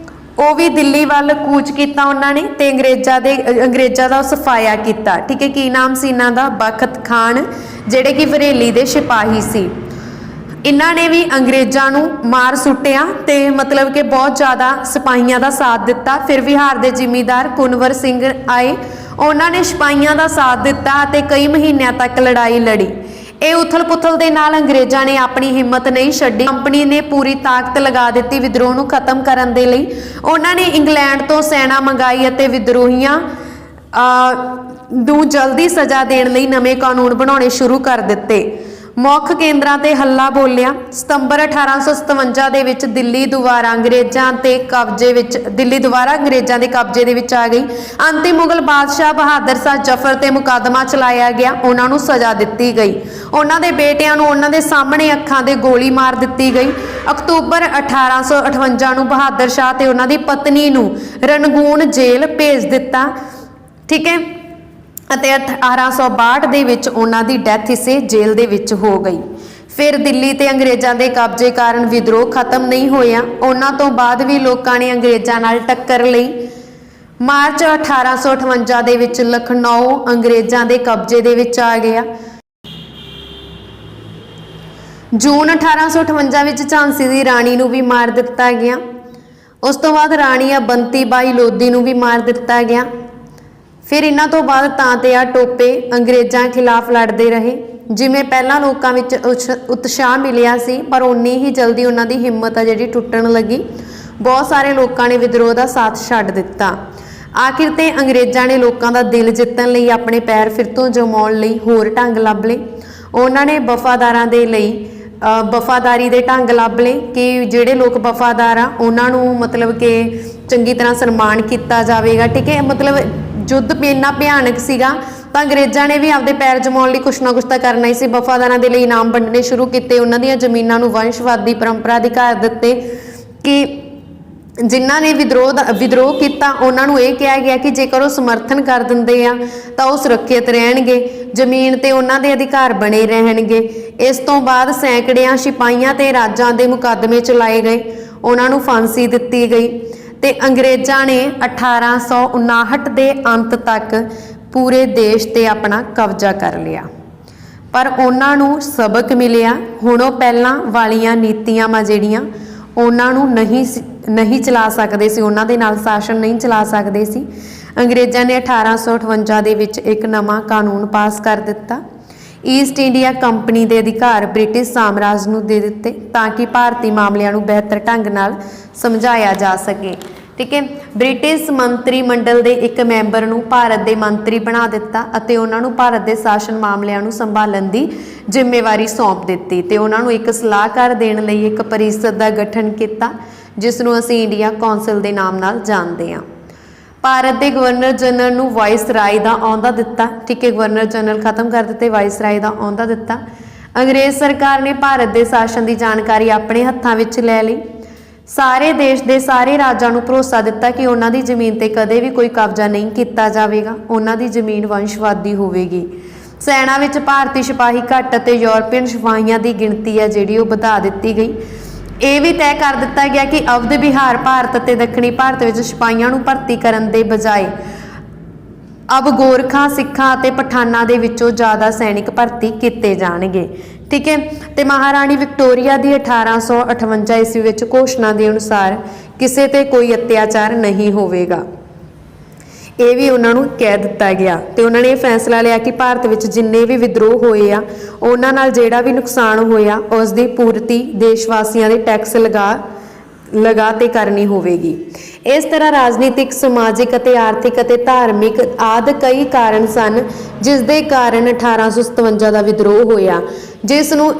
[SPEAKER 1] ਉਹ ਵੀ ਦਿੱਲੀ ਵੱਲ ਕੂਚ ਕੀਤਾ ਉਹਨਾਂ ਨੇ ਤੇ ਅੰਗਰੇਜ਼ਾਂ ਦਾ ਸਫਾਇਆ ਕੀਤਾ। ਠੀਕ ਹੈ, ਕੀ ਨਾਮ ਸੀ ਇਹਨਾਂ ਦਾ? ਬਖਤ ਖਾਨ, ਜਿਹੜੇ ਕਿ ਬਰੇਲੀ ਦੇ ਸਿਪਾਹੀ ਸੀ। ਇਹਨਾਂ ਨੇ ਵੀ ਅੰਗਰੇਜ਼ਾਂ ਨੂੰ ਮਾਰ ਸੁੱਟਿਆ ਤੇ ਮਤਲਬ ਕਿ ਬਹੁਤ ਜ਼ਿਆਦਾ ਸਿਪਾਹੀਆਂ ਦਾ ਸਾਥ ਦਿੱਤਾ। ਫਿਰ ਬਿਹਾਰ ਦੇ ਜ਼ਿਮੀਂਦਾਰ ਕੁਨਵਰ ਸਿੰਘ ਆਏ, ਉਹਨਾਂ ਨੇ ਸਿਪਾਹੀਆਂ ਦਾ ਸਾਥ ਦਿੱਤਾ ਅਤੇ ਕਈ ਮਹੀਨਿਆਂ ਤੱਕ ਲੜਾਈ ਲੜੀ। ਇਹ ਉਥਲ-ਪੁਥਲ ਦੇ ਨਾਲ ਅੰਗਰੇਜ਼ਾਂ ਨੇ ਆਪਣੀ ਹਿੰਮਤ ਨਹੀਂ ਛੱਡੀ। ਕੰਪਨੀ ਨੇ ਪੂਰੀ ਤਾਕਤ ਲਗਾ ਦਿੱਤੀ ਵਿਦਰੋਹ ਨੂੰ ਖਤਮ ਕਰਨ ਦੇ ਲਈ। ਉਹਨਾਂ ਨੇ ਇੰਗਲੈਂਡ ਤੋਂ ਸੈਨਾ ਮੰਗਾਈ ਅਤੇ ਵਿਦਰੋਹੀਆਂ ਨੂੰ ਜਲਦੀ ਸਜ਼ਾ ਦੇਣ ਲਈ ਨਵੇਂ ਕਾਨੂੰਨ ਬਣਾਉਣੇ ਸ਼ੁਰੂ ਕਰ ਦਿੱਤੇ। ਮੁੱਖ ਕੇਂਦਰਾਂ ਤੇ ਹੱਲਾ ਬੋਲਿਆ। ਸਤੰਬਰ 1857 ਦੇ ਵਿੱਚ ਦਿੱਲੀ ਦੁਬਾਰਾ ਅੰਗਰੇਜ਼ਾਂ ਦੇ ਕਬਜ਼ੇ ਦੇ ਵਿੱਚ ਆ ਗਈ। ਅੰਤਿਮ ਮੁਗਲ ਬਾਦਸ਼ਾਹ ਬਹਾਦਰ ਸ਼ਾਹ ਜ਼ਫਰ ਤੇ ਮੁਕੱਦਮਾ ਚਲਾਇਆ ਗਿਆ। ਉਹਨਾਂ ਨੂੰ ਸਜ਼ਾ ਦਿੱਤੀ ਗਈ। ਉਹਨਾਂ ਦੇ ਬੇਟਿਆਂ ਨੂੰ ਉਹਨਾਂ ਦੇ ਸਾਹਮਣੇ ਅੱਖਾਂ ਦੇ ਗੋਲੀ ਮਾਰ ਦਿੱਤੀ ਗਈ। ਅਕਤੂਬਰ 1858 ਨੂੰ ਬਹਾਦਰ ਸ਼ਾਹ ਤੇ ਉਹਨਾਂ ਦੀ ਪਤਨੀ ਨੂੰ ਰਣਗੂਨ ਜੇਲ੍ਹ ਭੇਜ ਦਿੱਤਾ। ਠੀਕ ਹੈ, ਅਤੇ 1862 ਦੇ ਵਿੱਚ ਉਹਨਾਂ ਦੀ ਡੈਥ ਇਸੇ ਜੇਲ੍ਹ ਦੇ ਵਿੱਚ ਹੋ ਗਈ। ਫਿਰ ਦਿੱਲੀ ਤੇ ਅੰਗਰੇਜ਼ਾਂ ਦੇ ਕਬਜ਼ੇ ਕਾਰਨ ਵਿਦਰੋਹ ਖਤਮ ਨਹੀਂ ਹੋਇਆ। ਉਹਨਾਂ ਤੋਂ ਬਾਅਦ ਵੀ ਲੋਕਾਂ ਨੇ ਅੰਗਰੇਜ਼ਾਂ ਨਾਲ ਟੱਕਰ ਲਈ। ਮਾਰਚ 1858 ਦੇ ਵਿੱਚ ਲਖਨਊ ਅੰਗਰੇਜ਼ਾਂ ਦੇ ਕਬਜ਼ੇ ਦੇ ਵਿੱਚ ਆ ਗਿਆ। ਜੂਨ 1858 ਵਿੱਚ ਝਾਂਸੀ ਦੀ ਰਾਣੀ ਨੂੰ ਵੀ ਮਾਰ ਦਿੱਤਾ ਗਿਆ। ਉਸ ਤੋਂ ਬਾਅਦ ਰਾਣੀ ਬੰਤੀ ਬਾਈ ਲੋਧੀ ਨੂੰ ਵੀ ਮਾਰ ਦਿੱਤਾ ਗਿਆ। ਫਿਰ ਇਹਨਾਂ ਤੋਂ ਬਾਅਦ ਤਾਂਤਿਆ ਟੋਪੇ ਅੰਗਰੇਜ਼ਾਂ ਖਿਲਾਫ ਲੜਦੇ ਰਹੇ। ਜਿਵੇਂ ਪਹਿਲਾਂ ਲੋਕਾਂ ਵਿੱਚ ਉਤਸ਼ਾਹ ਮਿਲਿਆ ਸੀ, ਪਰ ਉਨੀ ਹੀ ਜਲਦੀ ਉਹਨਾਂ ਦੀ ਹਿੰਮਤ ਆ ਜਿਹੜੀ ਟੁੱਟਣ ਲੱਗੀ। ਬਹੁਤ ਸਾਰੇ ਲੋਕਾਂ ਨੇ ਵਿਦਰੋਹ ਦਾ ਸਾਥ ਛੱਡ ਦਿੱਤਾ। ਆਖਿਰ ਤੇ ਅੰਗਰੇਜ਼ਾਂ ਨੇ ਲੋਕਾਂ ਦਾ ਦਿਲ ਜਿੱਤਣ ਲਈ ਆਪਣੇ ਪੈਰ ਫਿਰ ਤੋਂ ਜਮਾਉਣ ਲਈ ਹੋਰ ਢੰਗ ਲੱਭ ਲਏ। ਉਹਨਾਂ ਨੇ ਵਫਾਦਾਰਾਂ ਦੇ ਲਈ ਵਫਾਦਾਰੀ ਦੇ ਢੰਗ ਲੱਭ ਲਏ ਕਿ ਜਿਹੜੇ ਲੋਕ ਵਫਾਦਾਰ ਆ ਉਹਨਾਂ ਨੂੰ ਮਤਲਬ ਕਿ ਚੰਗੀ ਤਰ੍ਹਾਂ ਸਨਮਾਨ ਕੀਤਾ ਜਾਵੇਗਾ। ਠੀਕ ਹੈ, ਮਤਲਬ ਯੁੱਧ ਇੰਨਾ ਭਿਆਨਕ ਸੀਗਾ ਤਾਂ ਅੰਗਰੇਜ਼ਾਂ ਨੇ ਵੀ ਆਪਦੇ ਪੈਰ ਜਮਾਉਣ ਲਈ ਕੁਛ ਨਾ ਕੁਛ ਤਾਂ ਕਰਨਾ ਹੀ ਸੀ। ਵਫਾਦਾਰਾਂ ਦੇ ਲਈ ਇਨਾਮ ਵੰਡਣੇ ਸ਼ੁਰੂ ਕੀਤੇ, ਉਹਨਾਂ ਦੀਆਂ ਜ਼ਮੀਨਾਂ ਨੂੰ ਵੰਸ਼ਵਾਦੀ ਪਰੰਪਰਾ ਅਧਿਕਾਰ ਦਿੱਤੇ ਕਿ ਜਿਨ੍ਹਾਂ ਨੇ ਵਿਦਰੋਹ ਕੀਤਾ ਉਹਨਾਂ ਨੂੰ ਇਹ ਕਿਹਾ ਗਿਆ ਕਿ ਜੇਕਰ ਉਹ ਸਮਰਥਨ ਕਰ ਦਿੰਦੇ ਆ ਤਾਂ ਉਹ ਸੁਰੱਖਿਅਤ ਰਹਿਣਗੇ, ਜ਼ਮੀਨ ਤੇ ਉਹਨਾਂ ਦੇ ਅਧਿਕਾਰ ਬਣੇ ਰਹਿਣਗੇ। ਇਸ ਤੋਂ ਬਾਅਦ ਸੈਂਕੜਿਆਂ ਸਿਪਾਹੀਆਂ ਤੇ ਰਾਜਾਂ ਦੇ ਮੁਕੱਦਮੇ ਚਲਾਏ ਗਏ, ਉਹਨਾਂ ਨੂੰ ਫਾਂਸੀ ਦਿੱਤੀ ਗਈ ਤੇ ਅੰਗਰੇਜ਼ਾਂ ਨੇ 1859 ਦੇ ਅੰਤ ਤੱਕ ਪੂਰੇ ਦੇਸ਼ ਤੇ ਆਪਣਾ ਕਬਜ਼ਾ ਕਰ ਲਿਆ। ਪਰ ਉਹਨਾਂ ਨੂੰ ਸਬਕ ਮਿਲਿਆ। ਹੁਣ ਉਹ ਪਹਿਲਾਂ ਵਾਲੀਆਂ ਨੀਤੀਆਂ ਜਿਹੜੀਆਂ ਉਹਨਾਂ ਨੂੰ ਨਹੀਂ ਚਲਾ ਸਕਦੇ ਸੀ, ਉਹਨਾਂ ਦੇ ਨਾਲ ਸ਼ਾਸਨ ਨਹੀਂ ਚਲਾ ਸਕਦੇ ਸੀ। ਅੰਗਰੇਜ਼ਾਂ ਨੇ 1858 ਦੇ ਵਿੱਚ ਇੱਕ ਨਵਾਂ ਕਾਨੂੰਨ ਪਾਸ ਕਰ ਦਿੱਤਾ। ਈਸਟ ਇੰਡੀਆ ਕੰਪਨੀ ਦੇ ਅਧਿਕਾਰ ਬ੍ਰਿਟਿਸ਼ ਸਾਮਰਾਜ ਨੂੰ ਦੇ ਦਿੱਤੇ ਤਾਂ ਕਿ ਭਾਰਤੀ ਮਾਮਲਿਆਂ ਨੂੰ ਬਿਹਤਰ ਢੰਗ ਨਾਲ ਸਮਝਾਇਆ ਜਾ ਸਕੇ। ਠੀਕ ਹੈ, ਬ੍ਰਿਟਿਸ਼ ਮੰਤਰੀ ਮੰਡਲ ਦੇ ਇੱਕ ਮੈਂਬਰ ਨੂੰ ਭਾਰਤ ਦੇ ਮੰਤਰੀ ਬਣਾ ਦਿੱਤਾ ਅਤੇ ਉਹਨਾਂ ਨੂੰ ਭਾਰਤ ਦੇ ਸ਼ਾਸਨ ਮਾਮਲਿਆਂ ਨੂੰ ਸੰਭਾਲਣ ਦੀ ਜ਼ਿੰਮੇਵਾਰੀ ਸੌਂਪ ਦਿੱਤੀ ਤੇ ਉਹਨਾਂ ਨੂੰ ਇੱਕ ਸਲਾਹਕਾਰ ਦੇਣ ਲਈ ਇੱਕ ਪਰਿਸ਼ਦ ਦਾ ਗਠਨ ਕੀਤਾ ਜਿਸ ਨੂੰ ਅਸੀਂ ਇੰਡੀਆ ਕੌਂਸਲ ਦੇ ਨਾਮ ਨਾਲ ਜਾਣਦੇ ਹਾਂ। ਭਾਰਤ ਦੇ ਗਵਰਨਰ ਜਨਰਲ ਨੂੰ ਵਾਇਸਰਾਏ ਦਾ ਅਹੁਦਾ ਦਿੱਤਾ। ਠੀਕ ਹੈ, ਗਵਰਨਰ ਜਨਰਲ ਖਤਮ ਕਰ ਦਿੱਤੇ, ਵਾਇਸਰਾਏ ਦਾ ਅਹੁਦਾ ਦਿੱਤਾ। ਅੰਗਰੇਜ਼ ਸਰਕਾਰ ਨੇ ਭਾਰਤ ਦੇ ਸ਼ਾਸਨ ਦੀ ਜਾਣਕਾਰੀ ਆਪਣੇ ਹੱਥਾਂ ਵਿੱਚ ਲੈ ਲਈ। ਸਾਰੇ ਦੇਸ਼ ਦੇ ਸਾਰੇ ਰਾਜਾਂ ਨੂੰ ਭਰੋਸਾ ਦਿੱਤਾ ਕਿ ਉਹਨਾਂ ਦੀ ਜ਼ਮੀਨ ਤੇ ਕਦੇ ਵੀ ਕੋਈ ਕਬਜ਼ਾ ਨਹੀਂ ਕੀਤਾ ਜਾਵੇਗਾ, ਉਹਨਾਂ ਦੀ ਜ਼ਮੀਨ ਵੰਸ਼ਵਾਦੀ ਹੋਵੇਗੀ। ਸੈਨਾ ਵਿੱਚ ਭਾਰਤੀ ਸਿਪਾਹੀ ਘੱਟ ਅਤੇ ਯੂਰਪੀਅਨ ਸਿਪਾਹੀਆਂ ਦੀ ਗਿਣਤੀ ਹੈ ਜਿਹੜੀ ਉਹ ਵਧਾ ਦਿੱਤੀ ਗਈ। ਇਹ ਵੀ ਤੈਅ ਕਰ ਦਿੱਤਾ ਗਿਆ ਕਿ ਅਵਧ ਬਿਹਾਰ ਭਾਰਤ ਅਤੇ ਦੱਖਣੀ ਭਾਰਤ ਵਿੱਚ ਸਿਪਾਹੀਆਂ ਨੂੰ ਭਰਤੀ ਕਰਨ ਦੇ ਬਜਾਏ ਅਬ ਗੋਰਖਾ ਸਿੱਖਾਂ ਅਤੇ ਪਠਾਨਾਂ ਦੇ ਵਿੱਚੋਂ ਜ਼ਿਆਦਾ ਸੈਨਿਕ ਭਰਤੀ ਕੀਤੇ ਜਾਣਗੇ। ਠੀਕ ਹੈ, ਤੇ ਮਹਾਰਾਣੀ ਵਿਕਟੋਰੀਆ ਦੀ 1858 ਈਸਵੀ ਵਿੱਚ ਘੋਸ਼ਣਾ ਦੇ ਅਨੁਸਾਰ ਕਿਸੇ ਤੇ ਕੋਈ ਅਤਿਆਚਾਰ ਨਹੀਂ ਹੋਵੇਗਾ, ਇਹ ਵੀ ਉਹਨਾਂ ਨੂੰ ਕਹਿ ਦਿੱਤਾ ਗਿਆ। ਤੇ ਉਹਨਾਂ ਨੇ ਇਹ ਫੈਸਲਾ ਲਿਆ ਕਿ ਭਾਰਤ ਵਿੱਚ ਜਿੰਨੇ ਵੀ ਵਿਦਰੋਹ ਹੋਏ ਆ ਉਹਨਾਂ ਨਾਲ ਜਿਹੜਾ ਵੀ ਨੁਕਸਾਨ ਹੋਇਆ ਉਸ ਦੀ ਪੂਰਤੀ ਦੇਸ਼ ਵਾਸੀਆਂ ਦੇ ਟੈਕਸ ਲਗਾ ਤੇ ਕਰਨੀ ਹੋਵੇਗੀ। ਇਸ ਤਰ੍ਹਾਂ ਰਾਜਨੀਤਿਕ, ਸਮਾਜਿਕ ਅਤੇ ਆਰਥਿਕ ਅਤੇ ਧਾਰਮਿਕ ਆਦਿ ਕਈ ਕਾਰਨ ਸਨ ਜਿਸ ਦੇ ਕਾਰਨ 1857 ਦਾ ਵਿਦਰੋਹ ਹੋਇਆ, ਜਿਸ ਨੂੰ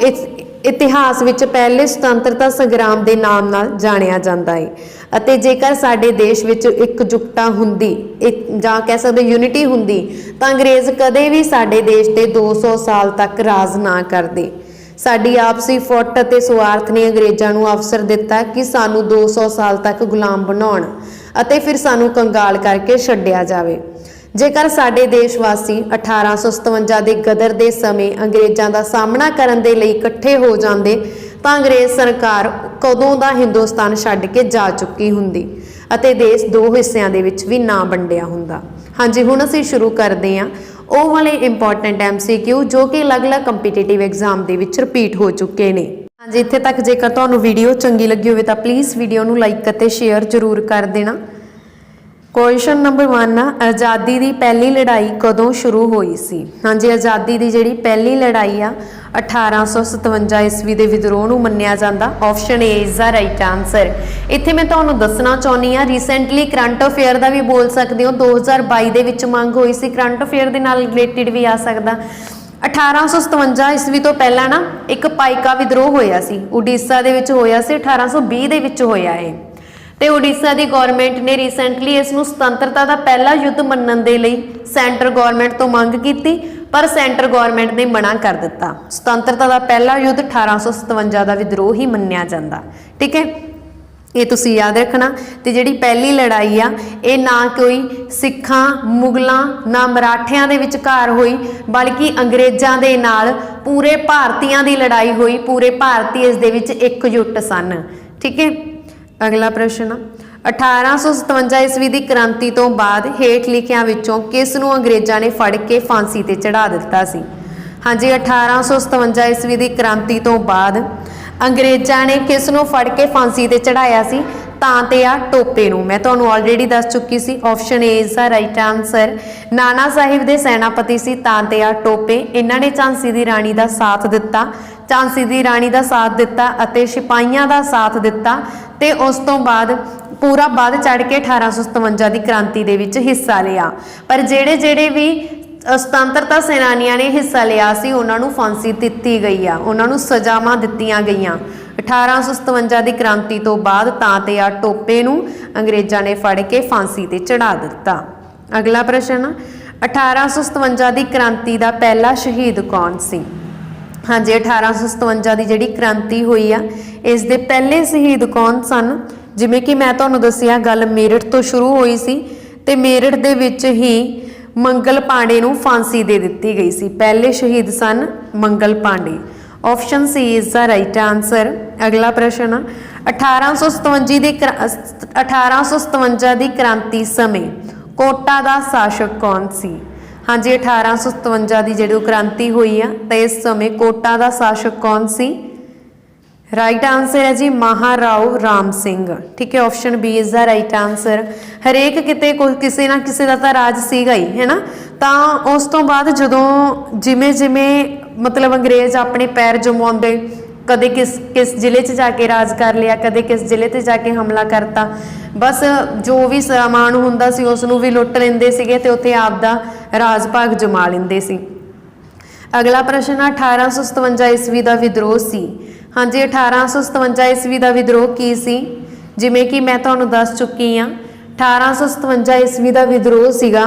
[SPEAKER 1] ਇਤਿਹਾਸ ਵਿੱਚ ਪਹਿਲੇ ਸੁਤੰਤਰਤਾ ਸੰਗਰਾਮ ਦੇ ਨਾਮ ਨਾਲ ਜਾਣਿਆ ਜਾਂਦਾ ਹੈ। ਅਤੇ ਜੇਕਰ ਸਾਡੇ ਦੇਸ਼ ਵਿੱਚ ਇਕਜੁੱਟਤਾ ਹੁੰਦੀ ਜਾਂ ਕਹਿ ਸਕਦੇ ਯੂਨਿਟੀ ਹੁੰਦੀ ਤਾਂ ਅੰਗਰੇਜ਼ ਕਦੇ ਵੀ ਸਾਡੇ ਦੇਸ਼ ਤੇ 200 ਸਾਲ ਤੱਕ ਰਾਜ ਨਾ ਕਰਦੇ। ਸਾਡੀ ਆਪਸੀ ਫੁੱਟ ਅਤੇ ਸਵਾਰਥ ਨੇ ਅੰਗਰੇਜ਼ਾਂ ਨੂੰ ਅਵਸਰ ਦਿੱਤਾ ਕਿ ਸਾਨੂੰ 200 ਸਾਲ ਤੱਕ ਗੁਲਾਮ ਬਣਾਉਣ ਅਤੇ ਫਿਰ ਸਾਨੂੰ ਕੰਗਾਲ ਕਰਕੇ ਛੱਡਿਆ ਜਾਵੇ। ਜੇਕਰ ਸਾਡੇ ਦੇਸ਼ ਵਾਸੀ 1857 ਦੇ ਗਦਰ ਦੇ ਸਮੇਂ ਅੰਗਰੇਜ਼ਾਂ ਦਾ ਸਾਹਮਣਾ ਕਰਨ ਦੇ ਲਈ ਇਕੱਠੇ ਹੋ ਜਾਂਦੇ ਤਾਂ ਅੰਗਰੇਜ਼ ਸਰਕਾਰ ਕਦੋਂ ਦਾ ਹਿੰਦੁਸਤਾਨ ਛੱਡ ਕੇ ਜਾ ਚੁੱਕੀ ਹੁੰਦੀ ਅਤੇ ਦੇਸ਼ ਦੋ ਹਿੱਸਿਆਂ ਦੇ ਵਿੱਚ ਵੀ ਨਾ ਵੰਡਿਆ ਹੁੰਦਾ। ਹਾਂਜੀ, ਹੁਣ ਅਸੀਂ ਸ਼ੁਰੂ ਕਰਦੇ ਹਾਂ ਉਹ ਵਾਲੇ ਇੰਪੋਰਟੈਂਟ MCQ ਜੋ ਕਿ ਅਲੱਗ-ਅਲੱਗ ਕੰਪੀਟੀਟਿਵ ਐਗਜ਼ਾਮ ਦੇ ਵਿੱਚ ਰਿਪੀਟ ਹੋ ਚੁੱਕੇ ਨੇ। ਹਾਂਜੀ, ਇੱਥੇ ਤੱਕ ਜੇਕਰ ਤੁਹਾਨੂੰ ਵੀਡੀਓ ਚੰਗੀ ਲੱਗੀ ਹੋਵੇ ਤਾਂ ਪਲੀਜ਼ ਵੀਡੀਓ ਨੂੰ ਲਾਈਕ ਅਤੇ ਸ਼ੇਅਰ ਜ਼ਰੂਰ ਕਰ ਦੇਣਾ। ਕੁਐਸਚਨ ਨੰਬਰ 1 ਆ, ਆਜ਼ਾਦੀ ਦੀ ਪਹਿਲੀ ਲੜਾਈ ਕਦੋਂ ਸ਼ੁਰੂ ਹੋਈ ਸੀ? ਹਾਂਜੀ, ਆਜ਼ਾਦੀ ਦੀ ਜਿਹੜੀ ਪਹਿਲੀ ਲੜਾਈ ਆ 1857 ਈਸਵੀ ਦੇ ਵਿਦਰੋਹ ਨੂੰ ਮੰਨਿਆ ਜਾਂਦਾ। Option A is the right answer. ਇੱਥੇ ਮੈਂ ਤੁਹਾਨੂੰ ਦੱਸਣਾ ਚਾਹੁੰਦੀ ਹਾਂ ਰੀਸੈਂਟਲੀ ਕਰੰਟ ਅਫੇਅਰ ਦਾ ਵੀ ਬੋਲ ਸਕਦੇ ਹੋ, 2022 ਦੇ ਵਿੱਚ ਮੰਗ ਹੋਈ ਸੀ, ਕਰੰਟ ਅਫੇਅਰ ਦੇ ਨਾਲ ਰਿਲੇਟਡ ਵੀ ਆ ਸਕਦਾ। 1857 ਈਸਵੀ ਤੋਂ ਪਹਿਲਾਂ ਨਾ ਇੱਕ ਪਾਈਕਾ ਵਿਦਰੋਹ ਹੋਇਆ ਸੀ, ਉੜੀਸਾ ਦੇ ਵਿੱਚ ਹੋਇਆ ਸੀ, 1820 ਦੇ ਵਿੱਚ ਹੋਇਆ ਇਹ। ਤੇ ਉੜੀਸਾ ਦੀ ਗਵਰਨਮੈਂਟ ਨੇ ਰੀਸੈਂਟਲੀ ਇਸ ਨੂੰ ਸੁਤੰਤਰਤਾ ਦਾ ਪਹਿਲਾ ਯੁੱਧ ਮੰਨਣ ਦੇ ਲਈ ਸੈਂਟਰ ਗਵਰਨਮੈਂਟ ਤੋਂ ਮੰਗ ਕੀਤੀ, ਪਰ ਸੈਂਟਰ ਗਵਰਨਮੈਂਟ ਨੇ ਮਨਾ ਕਰ ਦਿੱਤਾ। ਸੁਤੰਤਰਤਾ ਦਾ ਪਹਿਲਾ ਯੁੱਧ 1857 ਦਾ ਵਿਦਰੋਹ ਹੀ ਮੰਨਿਆ ਜਾਂਦਾ। ਠੀਕ ਹੈ, ਇਹ ਤੁਸੀਂ ਯਾਦ ਰੱਖਣਾ। ਤੇ ਜਿਹੜੀ ਪਹਿਲੀ ਲੜਾਈ ਆ ਇਹ ਨਾ ਕੋਈ ਸਿੱਖਾਂ, ਮੁਗਲਾਂ, ਨਾ ਮਰਾਠਿਆਂ ਦੇ ਵਿਚਕਾਰ ਹੋਈ, ਬਲਕਿ ਅੰਗਰੇਜ਼ਾਂ ਦੇ ਨਾਲ ਪੂਰੇ ਭਾਰਤੀਆਂ ਦੀ ਲੜਾਈ ਹੋਈ। ਪੂਰੇ ਭਾਰਤੀ ਇਸ ਦੇ ਵਿੱਚ ਇਕਜੁੱਟ ਸਨ। ਠੀਕ ਹੈ, ਅਗਲਾ ਪ੍ਰਸ਼ਨ 1857 ਈਸਵੀ ਦੀ ਕ੍ਰਾਂਤੀ ਤੋਂ ਬਾਅਦ ਹੇਠ ਲਿਖਿਆਂ ਵਿੱਚੋਂ ਕਿਸ ਨੂੰ ਅੰਗਰੇਜ਼ਾਂ ਨੇ ਫੜ ਕੇ ਫਾਂਸੀ ਤੇ ਚੜਾ ਦਿੱਤਾ ਸੀ? हाँ जी 1857 ईस्वी की क्रांति तो बाद अंग्रेज़ों ने किस नूं फड़ के फांसी ते चढ़ाया सी? तां ते आ टोपे नूं। मैं तुहानूं ऑलरेडी दस चुकी सी, option A is the right answer. Nana Sahib दे सैनापति सी तां ते आ टोपे। इन्हां ने झांसी दी राणी दा साथ दिता, झांसी दी राणी दा साथ दिता अते सिपाहियां दा साथ दिता ते उस तो बाद पूरा बाद चढ़ के 1857 की क्रांति दे विच हिस्सा लिया। पर जेड़े जेड़े भी सुतंत्रता सैनानियां ने हिस्सा लिया सी उन्हां नूं फांसी दित्ती गई आ, उन्हां नूं सजावां दित्तियां गईयां। 1857 की क्रांति तो बाद तां ते आ टोपे नूं अंग्रेज़ां ने फड़ के फांसी ते चढ़ा दिता। अगला प्रश्न 1857 की क्रांति का पहला शहीद कौन सी? हाँ जी 1857 की जिहड़ी क्रांति हुई आ इस दे पहले शहीद कौन सन? जिवें कि मैं तुहानूं दस्सिया गल मेरठ तो शुरू हुई सी ते मेरठ दे विच ही मंगल पांडे नूं फांसी दे दित्ती गई सी। पहले शहीद सन Mangal Pandey. Option C is the right answer. अगला प्रश्न 1857 की क्रांति समय कोटा का शासक कौन सी? हाँ जी 1857 की जिहड़ी क्रांति हुई है तो इस समय कोटा का शासक कौन सी? राइट आंसर है जी महाराव राम सिंह। ठीक है option B is the right answer. हरेक किते किसी ना किसी का तो राज सीगा ही है ना। तो उस तो बाद जदों जिमें जिमें मतलब अंग्रेज़ अपने पैर जमाउंदे कदे किस जिले च जाके राज कर लिया, कदे किस जिले ते जाके हमला करता, बस जो भी सामान हुंदा सी उसनूं भी लुट लेंदे सीगे ते उत्थे आपदा राज भाग जमा लेंदे सी। अगला प्रश्न 1857 ईस्वी का विद्रोह सी। हाँ जी 1857 ईस्वी का विद्रोह की सी? जिमें कि मैं तुहानूं दस चुकी हाँ 1857 ईस्वी का विद्रोह सीगा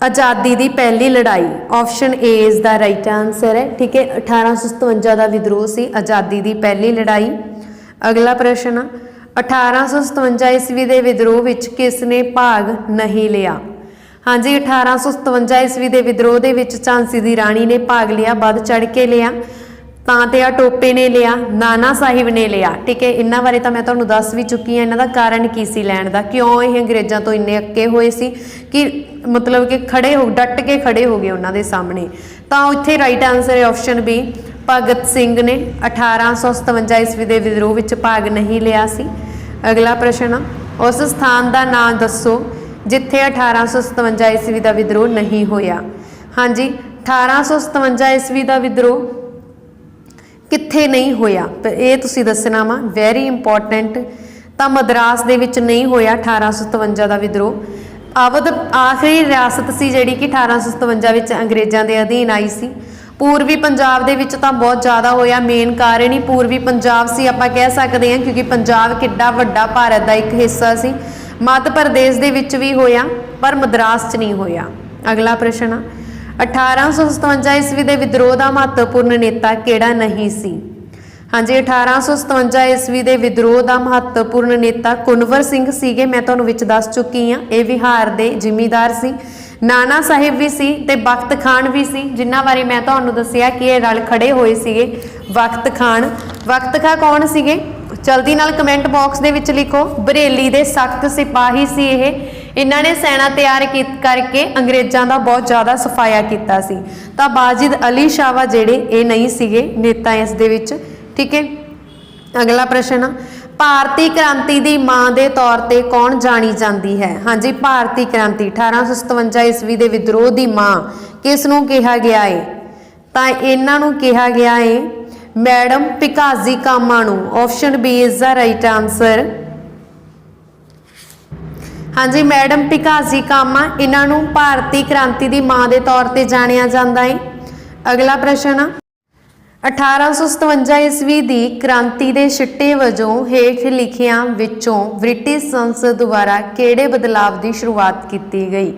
[SPEAKER 1] आज़ादी की पहली लड़ाई। Option A is the right answer है। ठीक है 1857 का विद्रोह सी आज़ादी की पहली लड़ाई। अगला प्रश्न 1857 ईस्वी के विद्रोह विच किसने भाग नहीं लिया? हाँ जी 1857 ईस्वी के विद्रोह के विच झांसी की राणी ने भाग लिया, बढ़ चढ़ के लिया। तां ते आ टोपे ने लिया, नाना साहिब ने लिया। ठीक है इन्हां बारे तो मैं तुहानूं दस भी चुकी हाँ। इन्हां दा कारण की सी लैण दा, क्यों ये अंग्रेज़ों तो इन्ने अक्के हुए सी कि मतलब कि खड़े हो डट के खड़े हो गए उन्हां दे सामने। तो इत्थे राइट आंसर है ऑप्शन बी भगत सिंह ने 1857 ईस्वी के विद्रोह विच भाग नहीं लिया सी। अगला प्रश्न उस स्थान का नाम दसो जिथे 1857 ईस्वी का विद्रोह नहीं होया। हाँ जी 1857 ईस्वी का विद्रोह कित्थे नहीं होया तो ये तुसीं दसना वा, वैरी इंपॉर्टेंट। तो मद्रास दे विच नहीं होया 1857 का विद्रोह। अवध आखिरी रियासत सी जिहड़ी कि 1857 विच अंग्रेज़ां दे अधीन आई सी। पूर्वी पंजाब दे विच तां बहुत ज़्यादा होया, मेन कारण ही पूर्वी पंजाब सी आपां कह सकते हैं क्योंकि पंजाब किड्डा वड्डा भारत का एक हिस्सा सी। मध्य प्रदेश दे विच भी होया पर मद्रास च नहीं होया। अगला प्रश्न 1857 ईस्वी के विद्रोह का महत्वपूर्ण नेता किहड़ा नहीं सी? हाँ जी 1857 ईस्वी के विद्रोह का महत्वपूर्ण नेता कुनवर सिंह सीगे। मैं तुहानूं विच दस चुकी हाँ ये बिहार के जिमीदार सी। नाना साहिब भी सी ते बख्त खान भी सी जिन्हां बारे मैं तुहानूं दस्सिया कि ये रल खड़े होए सीगे। वक्त खान कौन सीगे? जल्दी नाल कमेंट बॉक्स दे विच लिखो। बरेली दे सख्त सिपाही सी ये। इन्हां ने सैना तैयार करके अंग्रेज़ों का बहुत ज़्यादा सफाया किया सी। तो बाजिद अली शाह जिहड़े ये नहीं सीगे नेता इस दे विच। ठीक है अगला प्रश्न भारतीय क्रांति की मां के तौर पर कौन जानी जाती है? हाँ जी भारतीय क्रांति 1857 ईस्वी के विद्रोह की मां किसनूं कहा गया है? तो इन्हां नूं कहा गया है मैडम भिकाजी कामा नूं। Option B is the right answer. हाँ जी मैडम भिकाजी कामा इन्हां नूं भारतीय क्रांति की मां के तौर पर जानिया जाता है। अगला प्रश्न 1857 ईस्वी की क्रांति के सिट्टे वजों हेठ लिखियां विचों ब्रिटिश संसद द्वारा किहड़े बदलाव की शुरुआत की गई?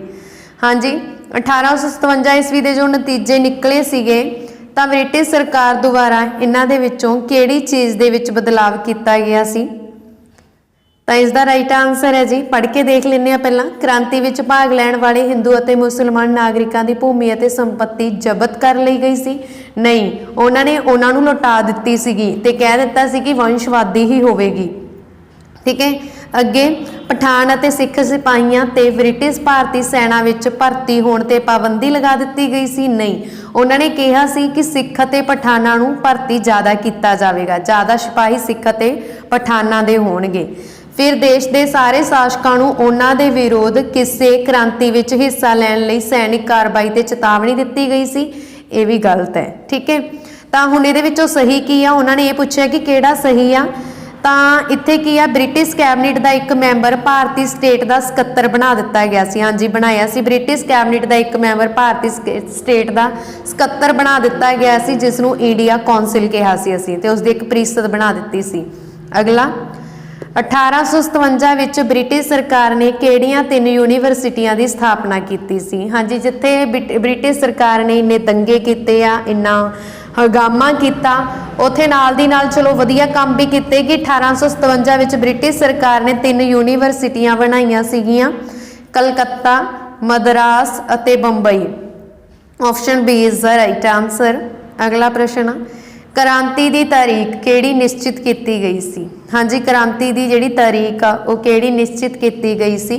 [SPEAKER 1] हाँ जी 1857 ईस्वी के जो नतीजे निकले सीगे तो ब्रिटिश सरकार द्वारा इन्हां दे विचों किहड़ी चीज़ दे विच बदलाव किया गया सी? तो इसका राइट आंसर है जी पढ़ के देख लेने पहला। क्रांति विच भाग लैण वाले हिंदू और मुसलमान नागरिकों की भूमि और संपत्ति जबत कर ली गई सी? नहीं, उन्होंने उन्होंने लुटा दी सीगी ते कह दिता सी कि वंशवादी ही होवेगी। ठीक है। अगे पठान अते सिख सिपाहियां ते ब्रिटिश भारती सेना विच भर्ती होण ते पाबंदी लगा दित्ती गई सी? नहीं, उन्होंने कहा सी कि सिख अते पठानां नूं भर्ती ज़्यादा किया जाएगा, ज़्यादा सिपाही सिख अते पठानां दे होणगे। फिर देश के सारे शासकों नूं उन्हां दे विरोध किसी क्रांति विच हिस्सा लैण लई सैनिक कार्रवाई ते चेतावनी दित्ती गई सी? ये भी गलत है। ठीक है, तो हुण इहदे विचों सही की आ? उन्होंने ये पूछा कि किहड़ा सही आ, तो इत्थे की आ, ब्रिटिश कैबिनेट का एक मैंबर भारतीय स्टेट का सकत्तर बना दिता गया सी। हाँ जी, बनाया सी। ब्रिटिश कैबिनेट का एक मैंबर भारतीय स्टेट का सकत्तर बना दिता गया सी, जिसनूं इंडिया कौंसिल कहा सी असीं, ते उसदी एक परिषद बना दित्ती सी। अगला 1857 विच ब्रिटिश सरकार ने किहड़ियां 3 यूनीवर्सिटियां की स्थापना की सी? हाँ जी, जिथे ब्रिटिश सरकार ने इन्ने दंगे कीते आ, इन्ना हंगामा किया, उत्थे नाल दी नाल चलो वधिया काम भी किए कि 1857 विच ब्रिटिश सरकार ने 3 यूनीवर्सिटियां बनाईयां सीगियां, कलकत्ता, मद्रास अते Bombay. Option B is the right answer. अगला प्रश्न, क्रांति की तारीख किहड़ी निश्चित की गई सी? हाँ जी, क्रांति की जिहड़ी तारीख आ वो किहड़ी निश्चित की गई सी?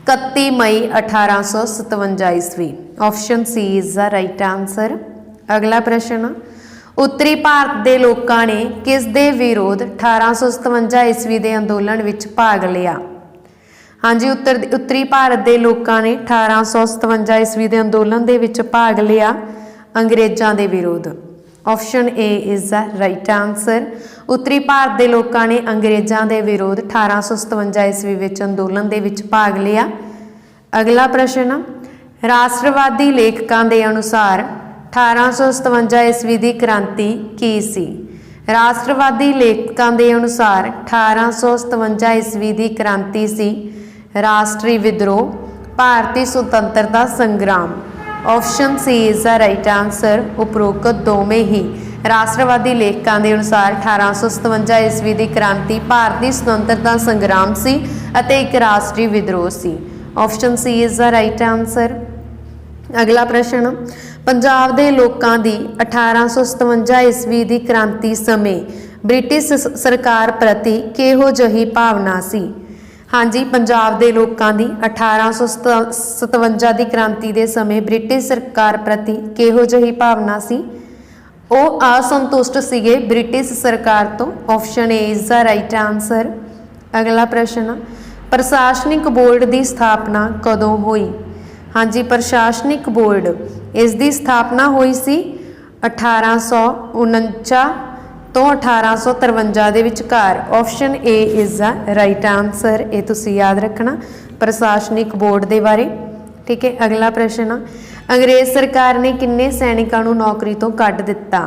[SPEAKER 1] 31 मई 1857 ईस्वी। Option C is the right answer. अगला प्रश्न, उत्तरी भारत के लोगों ने किस दे विरोध 1857 ईस्वी के अंदोलन विच भाग लिया? हाँ जी, उत्तरी भारत के लोगों ने 1857 ईस्वी के अंदोलन दे विच भाग लिया अंग्रेज़ों के विरोध। Option A is the right answer. उत्तरी भारत के लोगों ने अंग्रेज़ों के विरोध 1857 ईस्वी विच अंदोलन दे विच भाग लिया। अगला प्रश्न, राष्ट्रवादी लेखकों के अनुसार 1857 ईस्वी की क्रांति की सी? राष्ट्रवादी लेखकों के अनुसार 1857 ईस्वी की क्रांति सी राष्ट्रीय विद्रोह, भारतीय स्वतंत्रता संग्राम। Option C is the right answer. उपरोक्त दोवें ही राष्ट्रवादी लेखकों के अनुसार 1857 ईस्वी की क्रांति भारतीय स्वतंत्रता संग्राम सी अते एक राष्ट्रीय विद्रोह सी। Option C is the right answer. अगला प्रश्न, पंजाब के लोगों की 1857 ईस्वी की क्रांति समय ब्रिटिश सरकार प्रति किहो जही भावना सी? हाँ जी, पंजाब के लोगों की 1857 की क्रांति के समय ब्रिटिश सरकार प्रति किहो जही भावना सी? वो असंतुष्ट सीगे ब्रिटिश सरकार तो। Option A is the right answer. अगला प्रश्न, प्रशासनिक बोर्ड की स्थापना कदों हुई? हाँ जी, प्रशासनिक बोर्ड इसकी स्थापना हुई सी 1849 तो 1853 के विचकार। Option A is the right answer. ये तुसीं याद रखना प्रशासनिक बोर्ड के बारे। ठीक है। अगला प्रश्न, अंग्रेज सरकार ने किन्ने सैनिकों नूं नौकरी तो कढ दिता?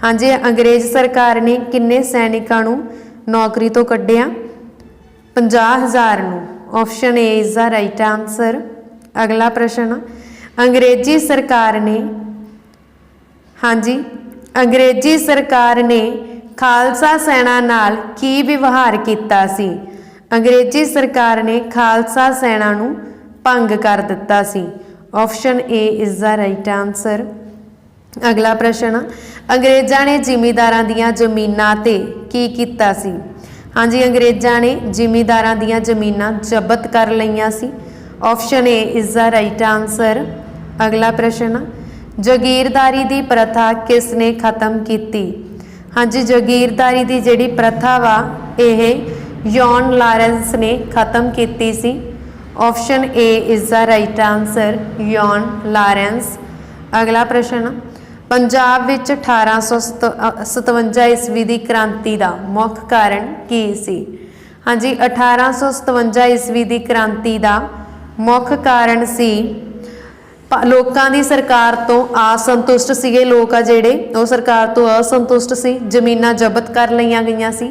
[SPEAKER 1] हाँ जी, अंग्रेज सरकार ने किन्ने सैनिकों नूं नौकरी तो कढिया? 50,000 नूं। Option A is the right answer. अगला प्रश्न, अंग्रेजी सरकार ने, हाँ जी, अंग्रेजी सरकार ने खालसा सेना नाल की व्यवहार किया सी? अंग्रेजी सरकार ने खालसा सेना नूं भंग कर दिता सी। Option A is the right answer. अगला प्रश्न, अंग्रेज़ों ने जिमीदारां दीयां जमीनां ते की कीता सी? हाँ जी, अंग्रेज़ों ने जिमीदारां दीयां जमीनां जबत कर लईआं सी। Option A is the right answer. अगला प्रश्न, जागीरदारी की प्रथा किसने खत्म की? हाँ जी, जागीरदारी की जिहड़ी प्रथा वा यह जॉन लॉरेंस ने खत्म की सी। Option A is the right answer, John Lawrence. अगला प्रश्न, पंजाब विच 1857 ईस्वी की क्रांति का मुख्य कारण की सी? हाँ जी, 1857 ईस्वी की क्रांति का मुख्य कारण सी लोगों की सरकार तो असंतुष्ट सीगे। लोग आ जिहड़े वो सरकार तो असंतुष्ट सी, जमीनां जबत कर लईआं गईआं सी,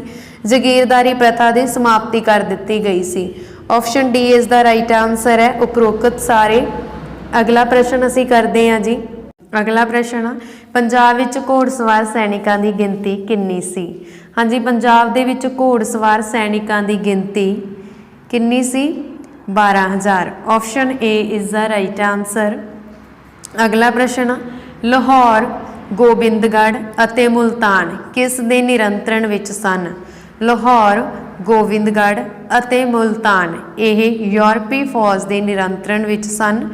[SPEAKER 1] जागीरदारी प्रथा की समाप्ति कर दी गई सी। Option D is the right answer है उपरोक्त सारे। अगला प्रश्न असीं करते हैं जी। अगला प्रश्न, पंजाब विच घोड़सवार सैनिकों की गिनती कितनी सी? हाँ जी, पंजाब दे विच घोड़सवार सैनिकों की गिनती कितनी सी? 12,000। Option A is the right answer. अगला प्रश्न, लाहौर, गोबिंदगढ़ अते मुल्तान किस दे नियंत्रण विच सन? ਲਾਹੌਰ, ਗੋਬਿੰਦਗੜ੍ਹ ਅਤੇ ਮੁਲਤਾਨ ਇਹ ਯੂਰਪੀ ਫੌਜ ਦੇ ਨਿਯੰਤਰਣ ਵਿੱਚ ਸਨ।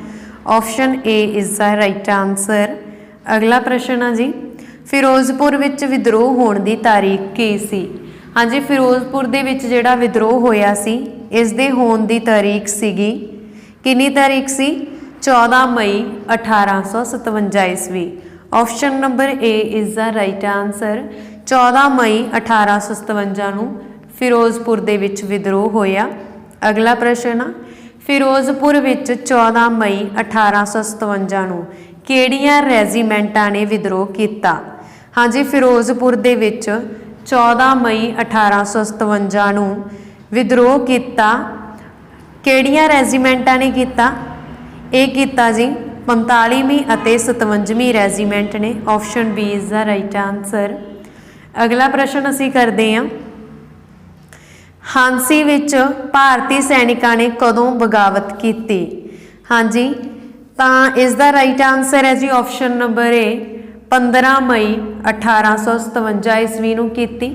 [SPEAKER 1] Option A is the right answer. ਅਗਲਾ ਪ੍ਰਸ਼ਨ ਆ ਜੀ, ਫਿਰੋਜ਼ਪੁਰ ਵਿੱਚ ਵਿਦਰੋਹ ਹੋਣ ਦੀ ਤਾਰੀਖ ਕੀ ਸੀ? ਹਾਂਜੀ, ਫਿਰੋਜ਼ਪੁਰ ਦੇ ਵਿੱਚ ਜਿਹੜਾ ਵਿਦਰੋਹ ਹੋਇਆ ਸੀ ਇਸ ਦੇ ਹੋਣ ਦੀ ਤਾਰੀਖ ਸੀਗੀ, ਕਿੰਨੀ ਤਾਰੀਖ ਸੀ? 14 ਮਈ 1857 ਈਸਵੀ। Option number A is the right answer. 14 ਮਈ 1857 ਨੂੰ ਫਿਰੋਜ਼ਪੁਰ ਦੇ ਵਿੱਚ ਵਿਦਰੋਹ ਹੋਇਆ। ਅਗਲਾ ਪ੍ਰਸ਼ਨ ਆ, ਫਿਰੋਜ਼ਪੁਰ ਵਿੱਚ 14 ਮਈ 1857 ਨੂੰ ਕਿਹੜੀਆਂ ਰੈਜੀਮੈਂਟਾਂ ਨੇ ਵਿਦਰੋਹ ਕੀਤਾ? ਹਾਂਜੀ, ਫਿਰੋਜ਼ਪੁਰ ਦੇ ਵਿੱਚ 14 ਮਈ 1857 ਨੂੰ ਵਿਦਰੋਹ ਕੀਤਾ ਕਿਹੜੀਆਂ ਰੈਜੀਮੈਂਟਾਂ ਨੇ ਕੀਤਾ? ਇਹ ਕੀਤਾ ਜੀ 45ਵੀਂ ਅਤੇ 57ਵੀਂ ਰੈਜੀਮੈਂਟ ਨੇ। Option B is the right answer. ਅਗਲਾ ਪ੍ਰਸ਼ਨ ਅਸੀਂ ਕਰਦੇ ਹਾਂ, ਹਾਂਸੀ ਵਿੱਚ ਭਾਰਤੀ ਸੈਨਿਕਾਂ ਨੇ ਕਦੋਂ ਬਗਾਵਤ ਕੀਤੀ? ਹਾਂਜੀ, ਤਾਂ ਇਸ ਦਾ ਰਾਈਟ ਆਨਸਰ ਹੈ ਜੀ ਆਪਸ਼ਨ ਨੰਬਰ ਏ 15 ਮਈ 1857 ਈਸਵੀ ਨੂੰ ਕੀਤੀ।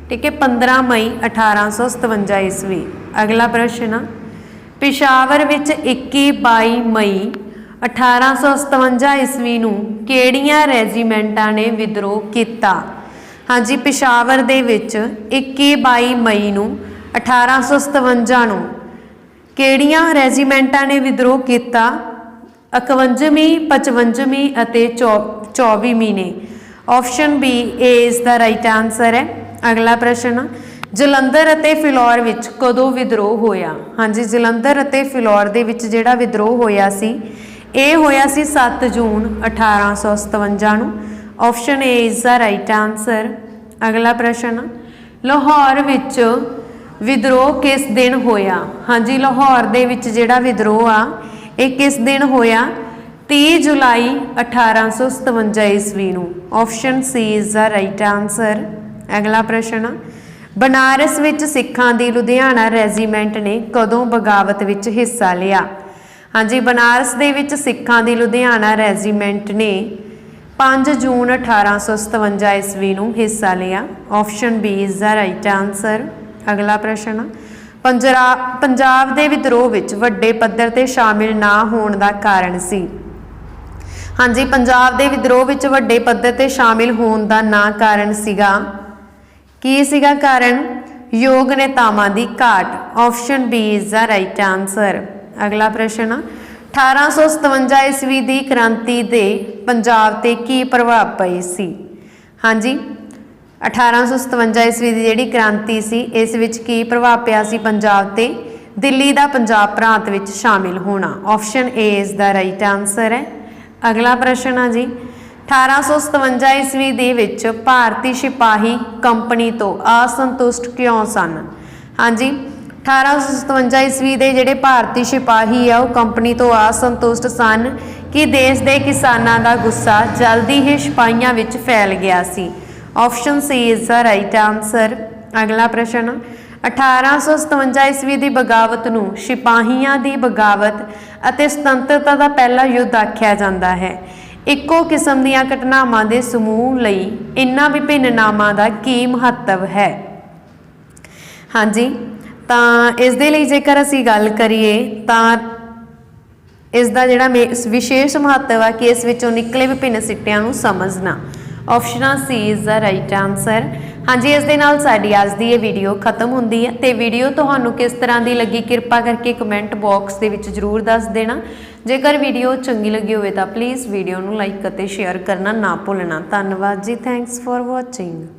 [SPEAKER 1] ਠੀਕ ਹੈ, 15 ਮਈ 1857 ਈਸਵੀ। ਅਗਲਾ ਪ੍ਰਸ਼ਨ ਆ, ਪਿਸ਼ਾਵਰ ਵਿੱਚ 21-22 ਮਈ 1857 ਈਸਵੀ ਨੂੰ ਕਿਹੜੀਆਂ ਰੈਜੀਮੈਂਟਾਂ ਨੇ ਵਿਦਰੋਹ ਕੀਤਾ? ਹਾਂਜੀ, ਪਿਸ਼ਾਵਰ ਦੇ ਵਿੱਚ 21-22 ਮਈ ਨੂੰ 1857 ਨੂੰ ਕਿਹੜੀਆਂ ਰੈਜੀਮੈਂਟਾਂ ਨੇ ਵਿਦਰੋਹ ਕੀਤਾ? 51ਵੀਂ, 55ਵੀਂ ਅਤੇ 24ਵੀਂ ਨੇ। ਆਪਸ਼ਨ ਬੀ ਏ ਇਸ ਦਾ ਰਾਈਟ ਆਨਸਰ ਹੈ। ਅਗਲਾ ਪ੍ਰਸ਼ਨ, ਜਲੰਧਰ ਅਤੇ ਫਿਲੌਰ ਵਿੱਚ ਕਦੋਂ ਵਿਦਰੋਹ ਹੋਇਆ? ਹਾਂਜੀ, ਜਲੰਧਰ ਅਤੇ ਫਿਲੌਰ ਦੇ ਵਿੱਚ ਜਿਹੜਾ ਵਿਦਰੋਹ ਹੋਇਆ ਸੀ ਇਹ ਹੋਇਆ ਸੀ 7 ਜੂਨ 1857 ਨੂੰ। ਆਪਸ਼ਨ ਏ ਇਸ ਦਾ ਰਾਈਟ ਆਨਸਰ। ਅਗਲਾ ਪ੍ਰਸ਼ਨ, ਲਾਹੌਰ ਵਿੱਚ ਵਿਦਰੋਹ ਕਿਸ ਦਿਨ ਹੋਇਆ? ਹਾਂਜੀ, ਲਾਹੌਰ ਦੇ ਵਿੱਚ ਜਿਹੜਾ ਵਿਦਰੋਹ ਆ ਇਹ ਕਿਸ ਦਿਨ ਹੋਇਆ? 30 ਜੁਲਾਈ 1857 ਈਸਵੀ ਨੂੰ। Option C is the right answer. ਅਗਲਾ ਪ੍ਰਸ਼ਨ, ਬਨਾਰਸ ਵਿੱਚ ਸਿੱਖਾਂ ਦੀ ਲੁਧਿਆਣਾ ਰੈਜੀਮੈਂਟ ਨੇ ਕਦੋਂ ਬਗਾਵਤ ਵਿੱਚ ਹਿੱਸਾ ਲਿਆ? ਹਾਂਜੀ, ਬਨਾਰਸ ਦੇ ਵਿੱਚ ਸਿੱਖਾਂ ਦੀ ਲੁਧਿਆਣਾ ਰੈਜੀਮੈਂਟ ਨੇ 5 ਜੂਨ 1857 ਈਸਵੀ ਨੂੰ ਹਿੱਸਾ ਲਿਆ। Option B is the right answer. ਅਗਲਾ ਪ੍ਰਸ਼ਨ, ਪੰਜਾਬ ਦੇ ਵਿਦਰੋਹ ਵਿੱਚ ਵੱਡੇ ਪੱਧਰ ਤੇ ਸ਼ਾਮਿਲ ਨਾ ਹੋਣ ਦਾ ਕਾਰਨ ਸੀ? ਹਾਂਜੀ, ਪੰਜਾਬ ਦੇ ਵਿਦਰੋਹ ਵਿੱਚ ਵੱਡੇ ਪੱਧਰ ਤੇ ਸ਼ਾਮਿਲ ਹੋਣ ਦਾ ਨਾ ਕਾਰਨ ਸੀਗਾ, ਕੀ ਸੀਗਾ ਕਾਰਨ? ਯੋਗ ਨੇਤਾਵਾਂ ਦੀ ਘਾਟ। Option B is the right answer. ਅਗਲਾ ਪ੍ਰਸ਼ਨ, 1857 ਈਸਵੀ ਦੀ ਕ੍ਰਾਂਤੀ ਦੇ ਪੰਜਾਬ ਤੇ ਕੀ ਪ੍ਰਭਾਵ ਪਏ ਸੀ? ਹਾਂਜੀ, 1857 ਈਸਵੀ ਦੀ ਜਿਹੜੀ ਕ੍ਰਾਂਤੀ ਸੀ ਇਸ ਵਿੱਚ ਕੀ ਪ੍ਰਭਾਵ ਪਿਆ ਸੀ ਪੰਜਾਬ ਤੇ? ਦਿੱਲੀ ਦਾ ਪੰਜਾਬ ਪ੍ਰਾਂਤ ਵਿੱਚ ਸ਼ਾਮਿਲ ਹੋਣਾ। ਆਪਸ਼ਨ ਏ ਇਸ ਦਾ ਰਾਈਟ ਆਨਸਰ ਹੈ। ਅਗਲਾ ਪ੍ਰਸ਼ਨ ਆ ਜੀ, 1857 ਈਸਵੀ ਦੇ ਵਿੱਚ ਭਾਰਤੀ ਸਿਪਾਹੀ ਕੰਪਨੀ ਤੋਂ ਅਸੰਤੁਸ਼ਟ ਕਿਉਂ ਸਨ? ਹਾਂਜੀ, 1857 ਈਸਵੀ ਦੇ ਜਿਹੜੇ ਭਾਰਤੀ ਸਿਪਾਹੀ ਆ ਉਹ ਕੰਪਨੀ ਤੋਂ ਅਸੰਤੁਸ਼ਟ ਸਨ ਕਿ ਦੇਸ਼ ਦੇ ਕਿਸਾਨਾਂ ਦਾ ਗੁੱਸਾ ਜਲਦੀ ਹੀ ਸਿਪਾਹੀਆਂ ਵਿੱਚ ਫੈਲ ਗਿਆ ਸੀ। Option C is the right answer. ਅਗਲਾ ਪ੍ਰਸ਼ਨ, 1857 ਈਸਵੀ ਦੀ ਬਗਾਵਤ ਨੂੰ ਸਿਪਾਹੀਆਂ ਦੀ ਬਗਾਵਤ ਅਤੇ ਸੁਤੰਤਰਤਾ ਦਾ ਪਹਿਲਾ ਯੁੱਧ ਆਖਿਆ ਜਾਂਦਾ ਹੈ। ਇੱਕੋ ਕਿਸਮ ਦੀਆਂ ਘਟਨਾਵਾਂ ਦੇ ਸਮੂਹ ਲਈ ਇਨ੍ਹਾਂ ਵਿਭਿੰਨ ਨਾਮਾਂ ਦਾ ਕੀ ਮਹੱਤਵ ਹੈ? ਹਾਂਜੀ, ਤਾਂ ਇਸ ਦੇ ਲਈ ਜੇਕਰ ਅਸੀਂ ਗੱਲ ਕਰੀਏ ਤਾਂ ਇਸ ਦਾ ਜਿਹੜਾ ਵਿਸ਼ੇਸ਼ ਮਹੱਤਵ ਆ ਕਿ ਇਸ ਵਿੱਚੋਂ ਨਿਕਲੇ ਵਿਭਿੰਨ ਸਿੱਟਿਆਂ ਨੂੰ ਸਮਝਣਾ। Option C is the right answer. ਹਾਂਜੀ, ਇਸ ਦੇ ਨਾਲ ਸਾਡੀ ਅੱਜ ਦੀ ਇਹ ਵੀਡੀਓ ਖਤਮ ਹੁੰਦੀ ਹੈ ਤੇ ਵੀਡੀਓ ਤੁਹਾਨੂੰ ਕਿਸ ਤਰ੍ਹਾਂ ਦੀ ਲੱਗੀ ਕਿਰਪਾ ਕਰਕੇ ਕਮੈਂਟ ਬਾਕਸ ਦੇ ਵਿੱਚ ਜ਼ਰੂਰ ਦੱਸ ਦੇਣਾ। ਜੇਕਰ ਵੀਡੀਓ ਚੰਗੀ ਲੱਗੀ ਹੋਵੇ ਤਾਂ ਪਲੀਜ਼ ਵੀਡੀਓ ਨੂੰ ਲਾਈਕ ਅਤੇ ਸ਼ੇਅਰ ਕਰਨਾ ਨਾ ਭੁੱਲਣਾ। ਧੰਨਵਾਦ ਜੀ, ਥੈਂਕਸ ਫॉर ਵਾਚਿੰਗ।